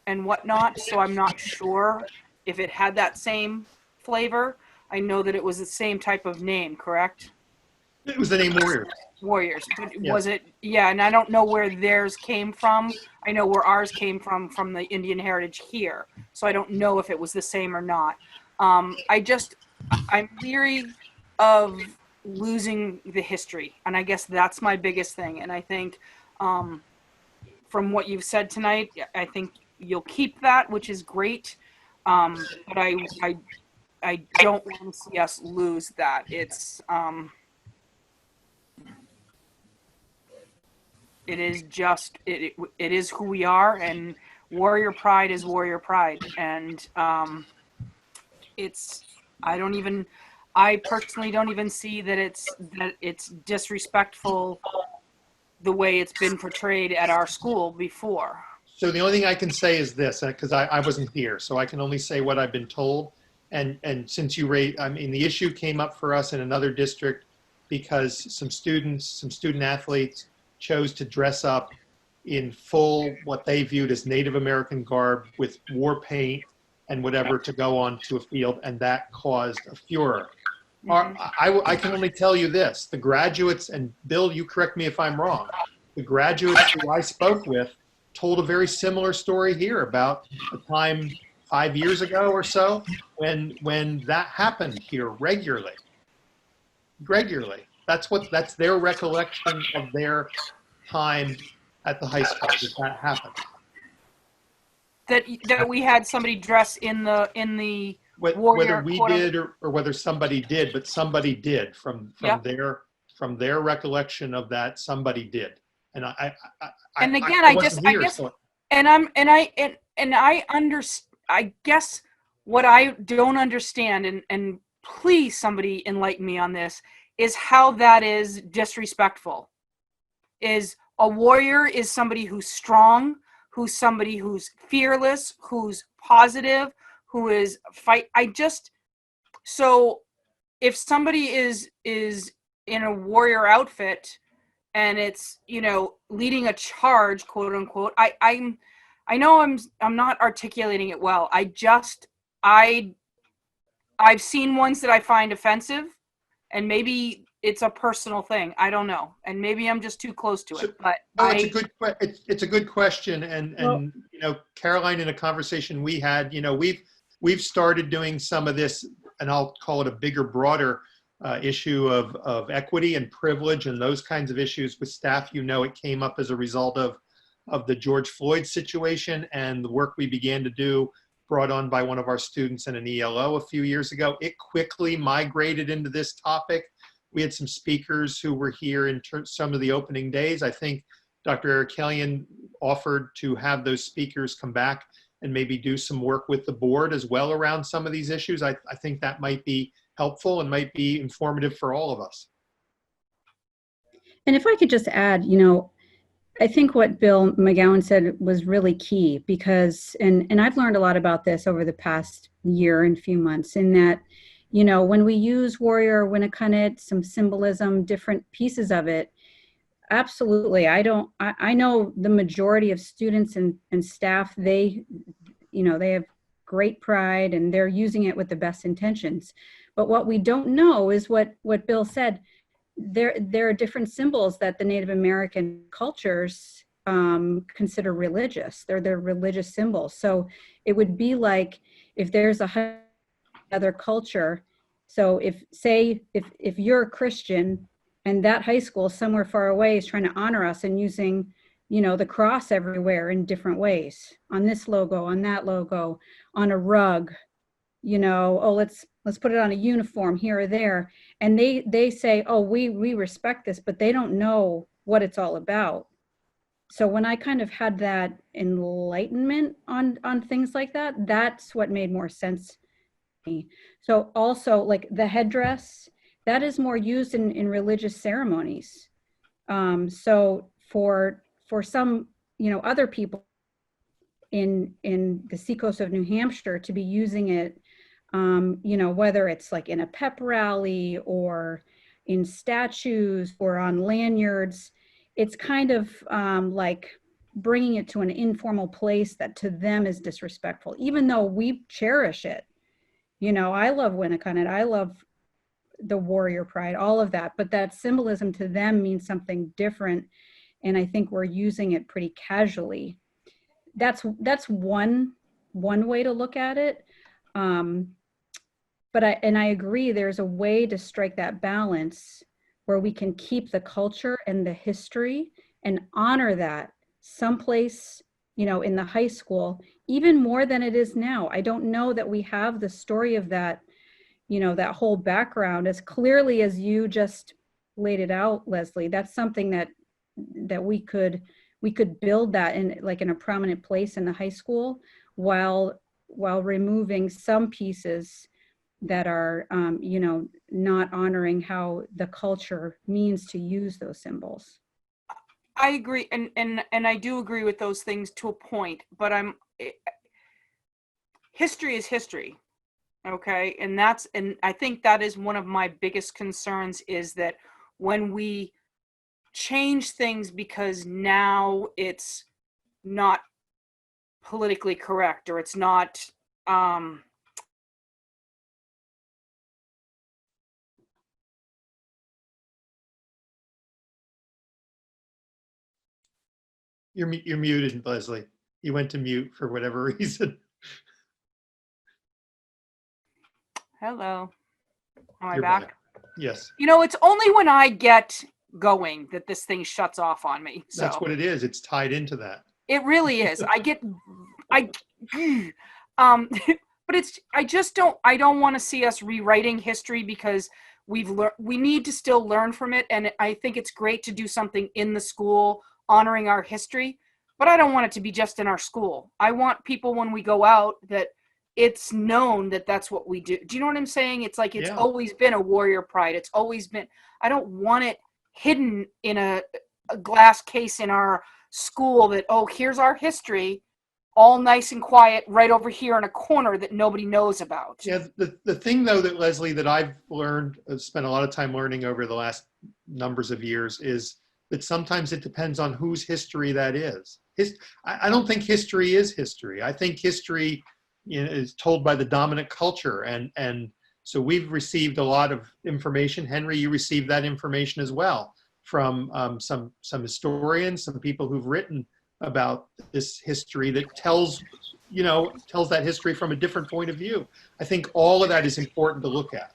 and whatnot. So I'm not sure if it had that same flavor. I know that it was the same type of name, correct? It was the name Warriors. Warriors, but Yes. was it? Yeah, and I don't know where theirs came from. I know where ours came from the Indian heritage here. So I don't know if it was the same or not. I'm leery of losing the history, and I guess that's my biggest thing. And I think, from what you've said tonight, I think you'll keep that, which is great. But I don't want to see us lose that. It is just it is who we are, and warrior pride is warrior pride, and it's I personally don't even see that it's disrespectful the way it's been portrayed at our school before. So the only thing I can say is this, because I wasn't here, so I can only say what I've been told. And since you raised, I mean, the issue came up for us in another district because some student athletes chose to dress up in full, what they viewed as Native American garb with war paint and whatever to go onto a field, and that caused a furor. I can only tell you this, the graduates, and Bill, you correct me if I'm wrong, the graduates who I spoke with told a very similar story here about a time 5 years ago or so when that happened here regularly. That's their recollection of their time at the high school that happened. That we had somebody dress in the warrior, whether we did or whether somebody did, but somebody did from their recollection of that, somebody did. And I guess what I don't understand, and please somebody enlighten me on this, is how that is disrespectful. Is a warrior is somebody who's strong, who's somebody who's fearless, who's positive, who is so if somebody is in a warrior outfit and it's, you know, leading a charge, quote unquote, I know I'm not articulating it well. I've seen ones that I find offensive, and maybe it's a personal thing. I don't know, and maybe I'm just too close to it. But it's a good question, and you know, Caroline, in a conversation we had, you know, we've started doing some of this, and I'll call it a bigger, broader issue of equity and privilege and those kinds of issues with staff. You know, it came up as a result of the George Floyd situation and the work we began to do, brought on by one of our students in an ELO a few years ago. It quickly migrated into this topic. We had some speakers who were here in some of the opening days. I think Dr. Erikelian offered to have those speakers come back and maybe do some work with the board as well around some of these issues. I think that might be helpful and might be informative for all of us. And if I could just add, you know, I think what Bill McGowan said was really key, because, and I've learned a lot about this over the past year and few months, in that, you know, when we use warrior, Winnacunnet, some symbolism, different pieces of it, absolutely. I know the majority of students and staff, they have great pride and they're using it with the best intentions. But what we don't know is what Bill said. There are different symbols that the Native American cultures consider religious. They're their religious symbols. So it would be like if there's other culture. So if you're a Christian and that high school somewhere far away is trying to honor us and using, you know, the cross everywhere in different ways, on this logo, on that logo, on a rug, you know, oh, let's put it on a uniform here or there. And they say, oh, we respect this, but they don't know what it's all about. So when I kind of had that enlightenment on things like that, that's what made more sense to me. So also like the headdress, that is more used in religious ceremonies. So for some, other people in the seacoast of New Hampshire to be using it, whether it's like in a pep rally or in statues or on lanyards, it's kind of like bringing it to an informal place that to them is disrespectful, even though we cherish it. I love Winnacunnet. I love the warrior pride, all of that, but that symbolism to them means something different. And I think we're using it pretty casually. That's one way to look at it. But I agree, there's a way to strike that balance where we can keep the culture and the history and honor that someplace, in the high school, even more than it is now. I don't know that we have the story of that, that whole background as clearly as you just laid it out, Leslie. That's something that we could build that in a prominent place in the high school while removing some pieces that are, not honoring how the culture means to use those symbols. I agree, and I do agree with those things to a point, but history is history, okay? And I think that is one of my biggest concerns, is that when we change things because now it's not politically correct, or it's not You're muted, Leslie. You went to mute for whatever reason. Hello. Am I You're back? Yes. It's only when I get going that this thing shuts off on me. So That's what it is. It's tied into that. it really is. But I don't want to see us rewriting history, because we need to still learn from it. And I think it's great to do something in the school honoring our history, but I don't want it to be just in our school. I want people, when we go out, that it's known that that's what we do. Do you know what I'm saying? It's like, it's always been a warrior pride. It's always been, I don't want it hidden in a glass case in our school that, oh, here's our history, all nice and quiet right over here in a corner that nobody knows about. Yeah, the thing though that, Leslie, that I've learned, spent a lot of time learning over the last numbers of years, is that sometimes it depends on whose history that is. I don't think history is history. I think history is told by the dominant culture. And so we've received a lot of information. Henry, you received that information as well from some historians, some people who've written about this history that tells that history from a different point of view. I think all of that is important to look at.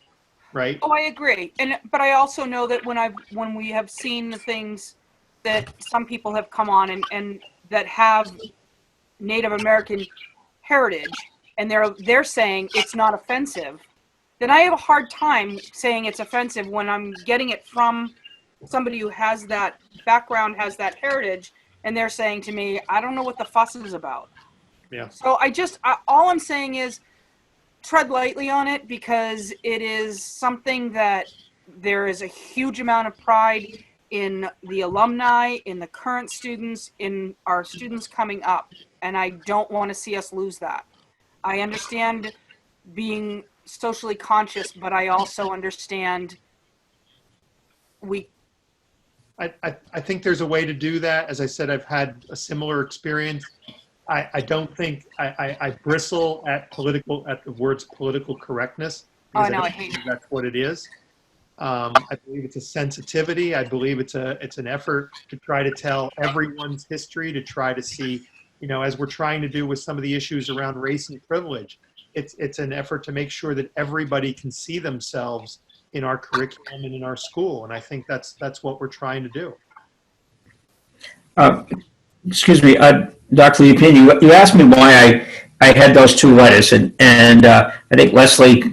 Right. Oh, I agree. But I also know that when we have seen the things that some people have come on and that have Native American heritage, and they're saying it's not offensive, then I have a hard time saying it's offensive when I'm getting it from somebody who has that background, has that heritage, and they're saying to me, I don't know what the fuss is about. Yeah. So all I'm saying is, tread lightly on it, because it is something that there is a huge amount of pride in the alumni, in the current students, in our students coming up. And I don't want to see us lose that. I understand being socially conscious, but I also understand I think there's a way to do that. As I said, I've had a similar experience. I don't think I bristle at the words political correctness. Oh, no, I hate it. That's what it is. I believe it's a sensitivity. I believe it's an effort to try to tell everyone's history, to try to see, as we're trying to do with some of the issues around race and privilege, it's an effort to make sure that everybody can see themselves in our curriculum and in our school. And I think that's what we're trying to do. Excuse me, Dr. Lupin, you asked me why I had those two letters, and I think Leslie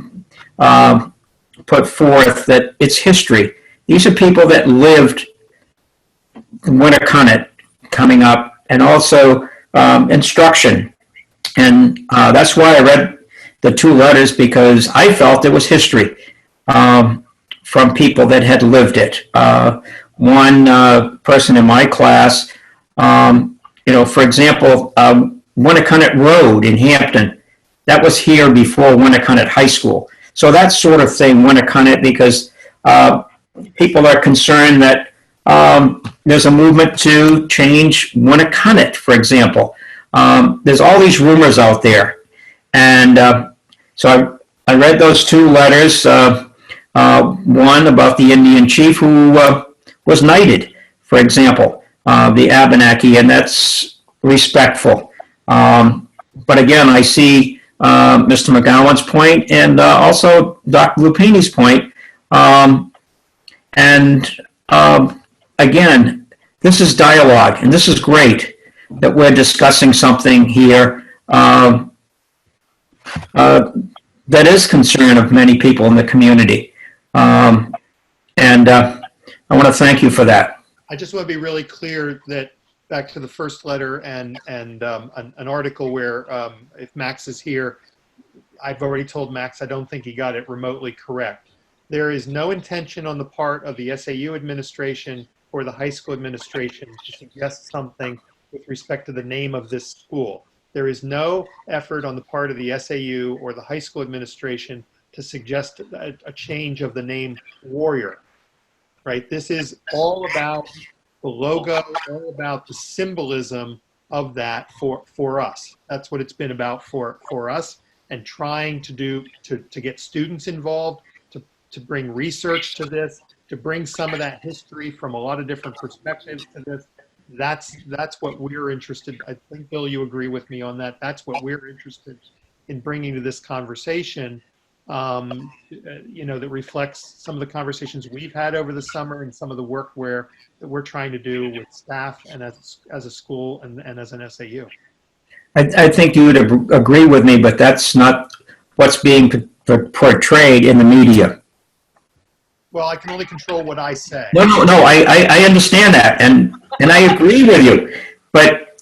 put forth that it's history. These are people that lived in Winnacunnet, coming up, and also instruction. And that's why I read the two letters, because I felt it was history from people that had lived it. One person in my class, for example, Winnacunnet Road in Hampton, that was here before Winnacunnet High School. So that sort of thing, Winnacunnet, because people are concerned that there's a movement to change Winnacunnet, for example. There's all these rumors out there. And so I read those two letters, one about the Indian chief who was knighted, for example, the Abenaki, and that's respectful. But again, I see Mr. McGowan's point and also Dr. Lupini's point. Again, this is dialogue, and this is great that we're discussing something here that is concern of many people in the community. I want to thank you for that. I just want to be really clear that back to the first letter and an article where if Max is here, I've already told Max I don't think he got it remotely correct. There is no intention on the part of the SAU administration or the high school administration to suggest something with respect to the name of this school. There is no effort on the part of the SAU or the high school administration to suggest a change of the name Warrior, right? This is all about the logo, all about the symbolism of that for us. That's what it's been about for us, and trying to get students involved, to bring research to this, to bring some of that history from a lot of different perspectives to this. That's what we're interested. I think, Bill, you agree with me on that. That's what we're interested in bringing to this conversation. That reflects some of the conversations we've had over the summer and some of the work that we're trying to do with staff and as a school and as an SAU. I think you would agree with me, but that's not what's being portrayed in the media. Well, I can only control what I say. No, I understand that, and I agree with you. But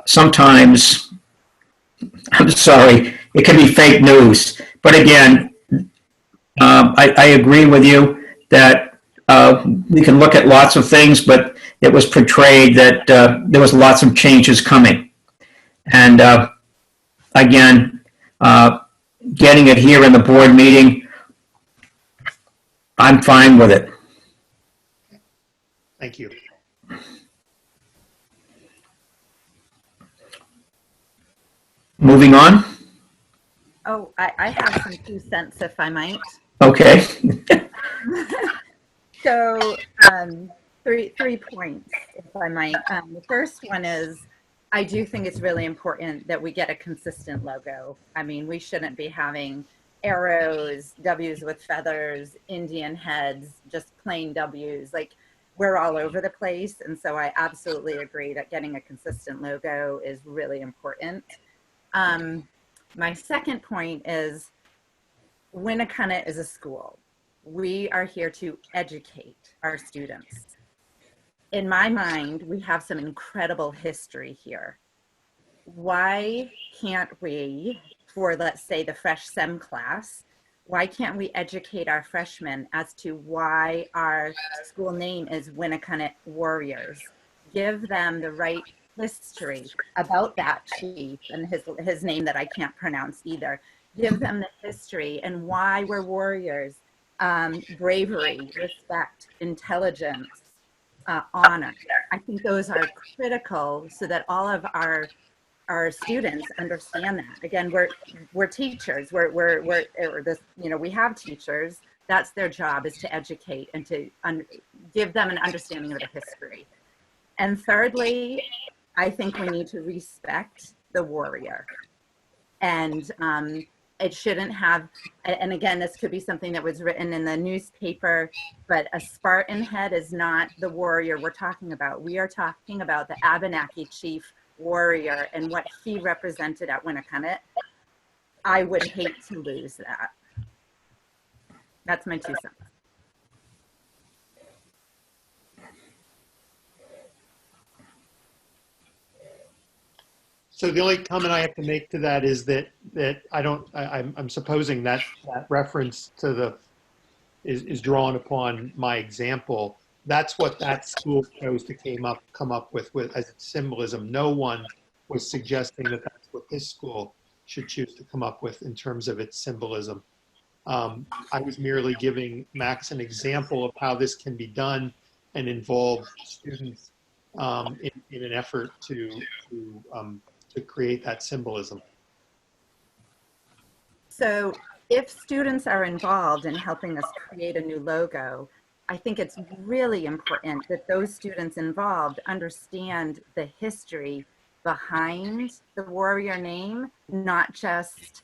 sometimes, I'm sorry, it can be fake news. But again, I agree with you that we can look at lots of things, but it was portrayed that there was lots of changes coming. And again, getting it here in the board meeting, I'm fine with it. Thank you. Moving on. Oh, I have some 2 cents, if I might. Okay. So, 3 points, if I might. The first one is, I do think it's really important that we get a consistent logo. I mean, we shouldn't be having arrows, W's with feathers, Indian heads, just plain W's. Like, we're all over the place. And so I absolutely agree that getting a consistent logo is really important. My second point is, Winnacunnet is a school. We are here to educate our students. In my mind, we have some incredible history here. Why can't we, for let's say the Fresh SEM class, why can't we educate our freshmen as to why our school name is Winnacunnet Warriors? Give them the right history about that chief and his name that I can't pronounce either. Give them the history and why we're warriors. Bravery, respect, intelligence, honor. I think those are critical so that all of our students understand that. Again, we're teachers. We have teachers. That's their job, is to educate and to give them an understanding of the history. And thirdly, I think we need to respect the warrior. And it shouldn't have, and again, this could be something that was written in the newspaper, but a Spartan head is not the warrior we're talking about. We are talking about the Abenaki chief warrior and what he represented at Winnacunnet. I would hate to lose that. That's my 2 cents. So the only comment I have to make to that is that I'm supposing that reference to the is drawn upon my example. That's what that school chose to come up with as its symbolism. No one was suggesting that that's what this school should choose to come up with in terms of its symbolism. I was merely giving Max an example of how this can be done and involve students in an effort to create that symbolism. So if students are involved in helping us create a new logo, I think it's really important that those students involved understand the history behind the warrior name, not just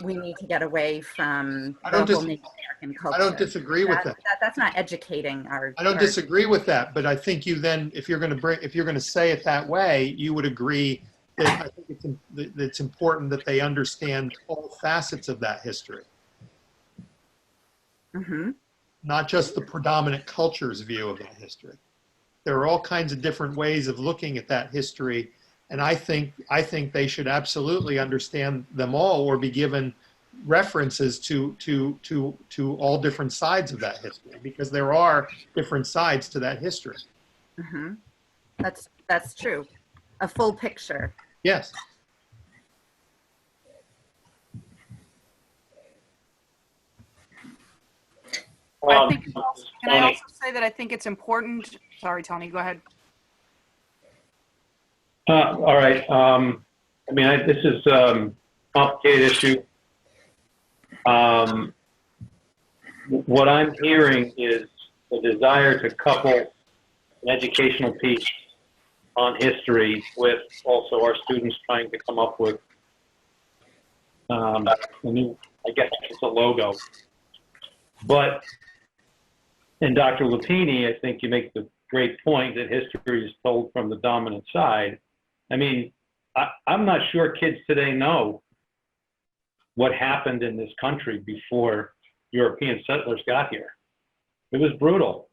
we need to get away from local Native American culture. I don't disagree with that. That's not educating our. I don't disagree with that, but I think you then, if you're going to say it that way, you would agree that I think it's important that they understand all facets of that history. Mm-hmm. Not just the predominant culture's view of that history. There are all kinds of different ways of looking at that history, and I think they should absolutely understand them all or be given references to all different sides of that history, because there are different sides to that history. Mm-hmm. That's true. A full picture. Yes. I think, can I also say that I think it's important, sorry, Tony, go ahead. All right. I mean, this is a complicated issue. What I'm hearing is the desire to couple an educational piece on history with also our students trying to come up with a new, I guess it's a logo. But, and Dr. Lapini, I think you make the great point that history is told from the dominant side. I mean, I'm not sure kids today know what happened in this country before European settlers got here. It was brutal.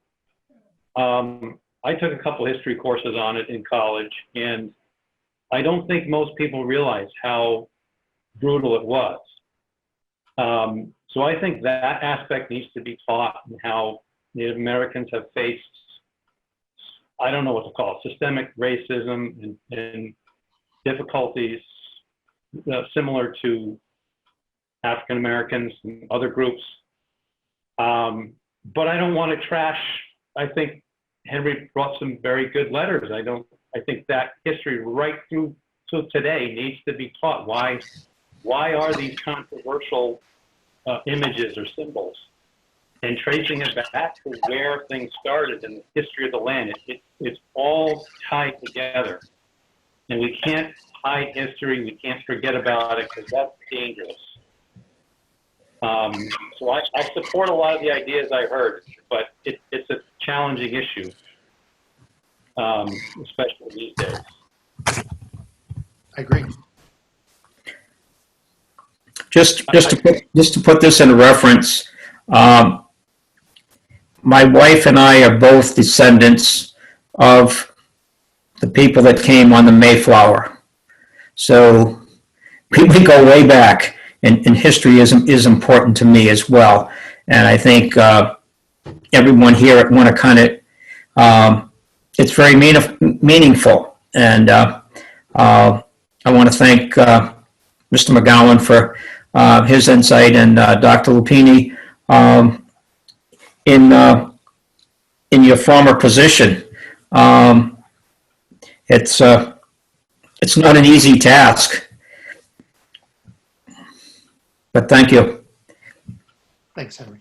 I took a couple history courses on it in college, and I don't think most people realize how brutal it was. So I think that aspect needs to be taught, and how Native Americans have faced, I don't know what to call it, systemic racism and difficulties similar to African Americans and other groups. But I don't want to trash. I think Henry brought some very good letters. I think that history right through to today needs to be taught. Why are these controversial images or symbols? And tracing it back to where things started in the history of the land, it's all tied together. And we can't hide history, we can't forget about it, because that's dangerous. So I support a lot of the ideas I heard, but it's a challenging issue, especially these days. I agree. Just to put this in reference, my wife and I are both descendants of the people that came on the Mayflower. So we go way back, and history is important to me as well. And I think everyone here at Winnacunnet, it's very meaningful. And I want to thank Mr. McGowan for his insight, and Dr. Lapini in your former position. It's not an easy task, but thank you. Thanks, Henry.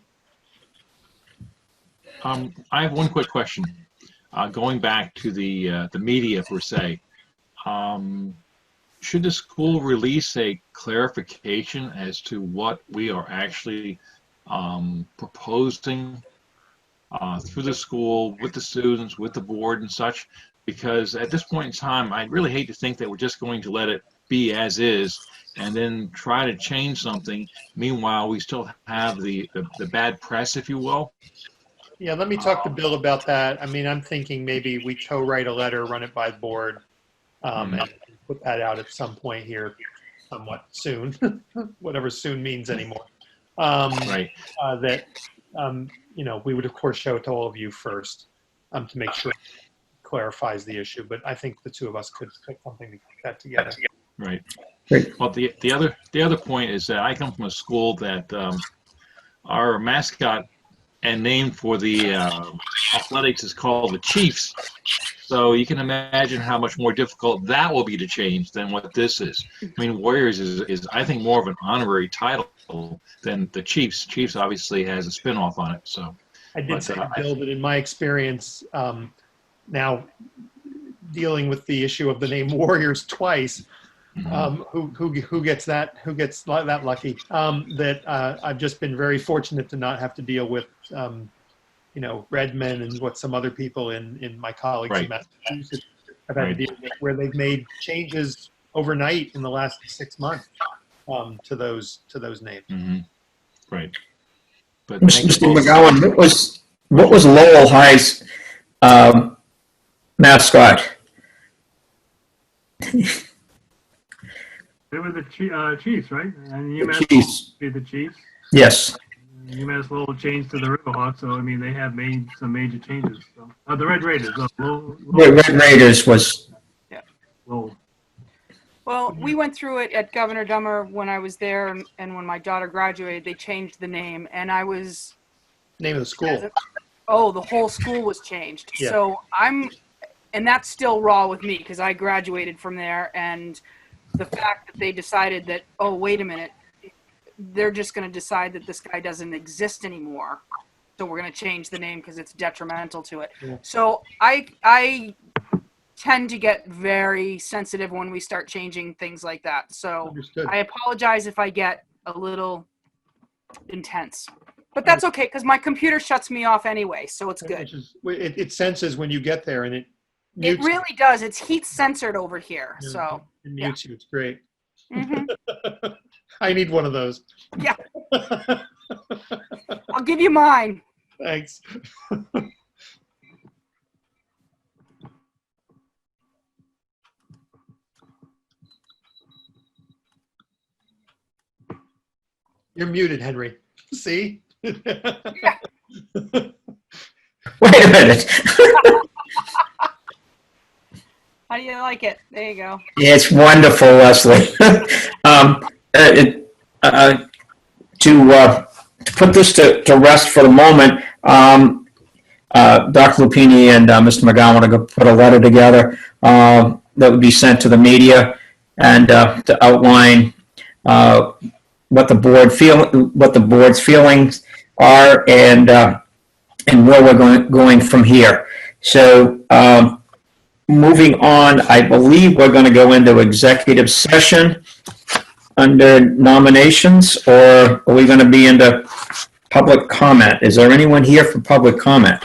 I have one quick question. Going back to the media per se, should the school release a clarification as to what we are actually proposing through the school, with the students, with the board and such? Because at this point in time, I really hate to think that we're just going to let it be as is and then try to change something. Meanwhile, we still have the bad press, if you will. Yeah, let me talk to Bill about that. I mean, I'm thinking maybe we co-write a letter, run it by the board, and put that out at some point here, somewhat soon, whatever soon means anymore. Right. That, we would of course show it to all of you first to make sure it clarifies the issue. But I think the two of us could put something like that together. Right. Great. Well, the other point is that I come from a school that our mascot and name for the athletics is called the Chiefs. So you can imagine how much more difficult that will be to change than what this is. I mean, Warriors is I think more of an honorary title than the Chiefs. Chiefs obviously has a spin-off on it. So I did say to Bill that in my experience, now dealing with the issue of the name Warriors twice, who gets that lucky? That I've just been very fortunate to not have to deal with Redmond and what some other people in my colleagues in Massachusetts have had to deal with, where they've made changes overnight in the last 6 months to those names. Mm-hmm. Right. But Mr. McGowan, what was Lowell High's mascot? They were the Chiefs, right? And UMass Chiefs. be the Chiefs. Yes. UMass Lowell changed to the Riverhawks, so I mean they have made some major changes. So. The Red Raiders. Red Raiders was. Yeah. Lowell. Well, we went through it at Governor Dummer when I was there, and when my daughter graduated, they changed the name, and I was. Name of the school. The whole school was changed. Yeah. So and that's still raw with me because I graduated from there, and the fact that they decided that, oh, wait a minute, they're just going to decide that this guy doesn't exist anymore. So we're going to change the name because it's detrimental to it. Yeah. So I tend to get very sensitive when we start changing things like that. So Understood. I apologize if I get a little intense. But that's okay because my computer shuts me off anyway, so it's good. It senses when you get there, and it mutes. It really does. It's heat censored over here, so it mutes you. It's great. Mm-hmm. I need one of those. Yeah. I'll give you mine. Thanks. You're muted, Henry. See? Yeah. Wait a minute. How do you like it? There you go. It's wonderful, Leslie. To put this to rest for the moment, Dr. Lupini and Mr. McGowan are going to put a letter together that would be sent to the media and to outline what the board's feelings are and where we're going from here. So moving on, I believe we're going to go into executive session under nominations, or are we going to be into public comment? Is there anyone here for public comment?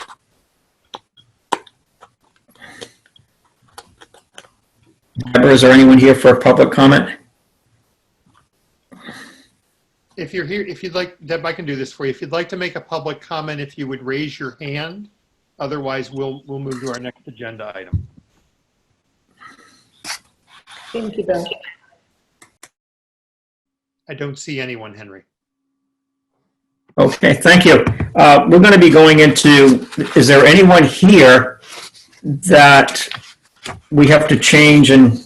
Deborah, is there anyone here for a public comment? If you're here, if you'd like, Deb, I can do this for you. If you'd like to make a public comment, if you would raise your hand. Otherwise, we'll move to our next agenda item. Thank you, Bill. I don't see anyone, Henry. Okay, thank you. We're going to be going into, is there anyone here that we have to change and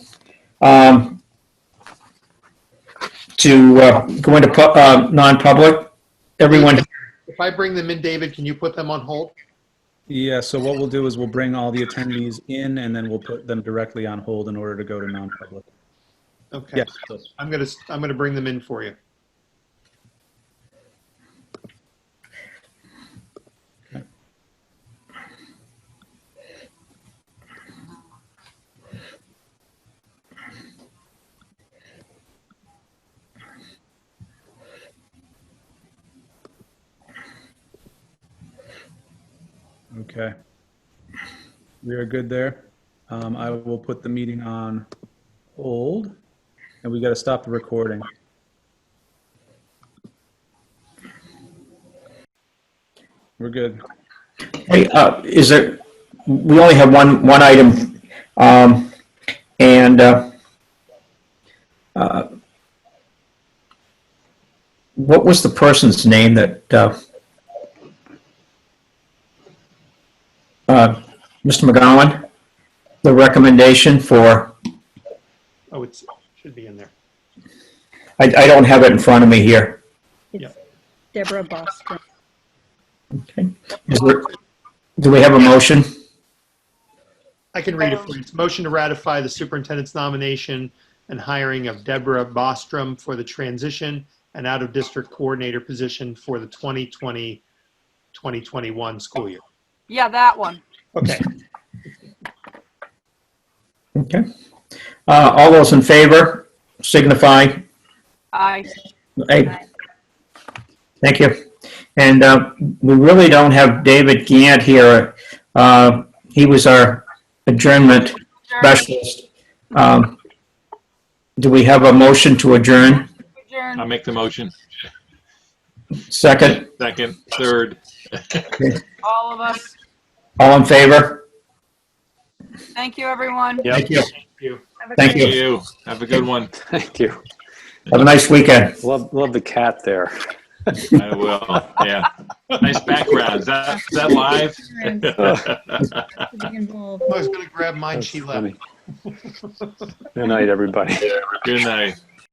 to go into non-public? Everyone. If I bring them in, David, can you put them on hold? Yeah, so what we'll do is we'll bring all the attendees in and then we'll put them directly on hold in order to go to non-public. Okay. Yes. I'm gonna bring them in for you. Okay. We are good there. I will put the meeting on hold, and we got to stop the recording. We're good. Hey, we only have one item, And what was the person's name that Mr. McGowan? The recommendation for? Oh, it should be in there. I don't have it in front of me here. Deborah Bostrom. Okay. Do we have a motion? I can read it for you. It's motion to ratify the superintendent's nomination and hiring of Deborah Bostrom for the transition and out-of-district coordinator position for the 2020-2021 school year. Yeah, that one. Okay. Okay. All those in favor signify. Aye. Aye. Thank you. And we really don't have David Gant here. He was our adjournment specialist. Do we have a motion to adjourn? Adjourn. I'll make the motion. Second? Second, third. All of us. All in favor? Thank you, everyone. Thank you. Thank you. Thank you. You. Have a good one. Thank you. Have a nice weekend. Love the cat there. I will. Yeah. Nice background. Is that live? I was going to grab mine. That's She left. funny. Good night, everybody. Good night.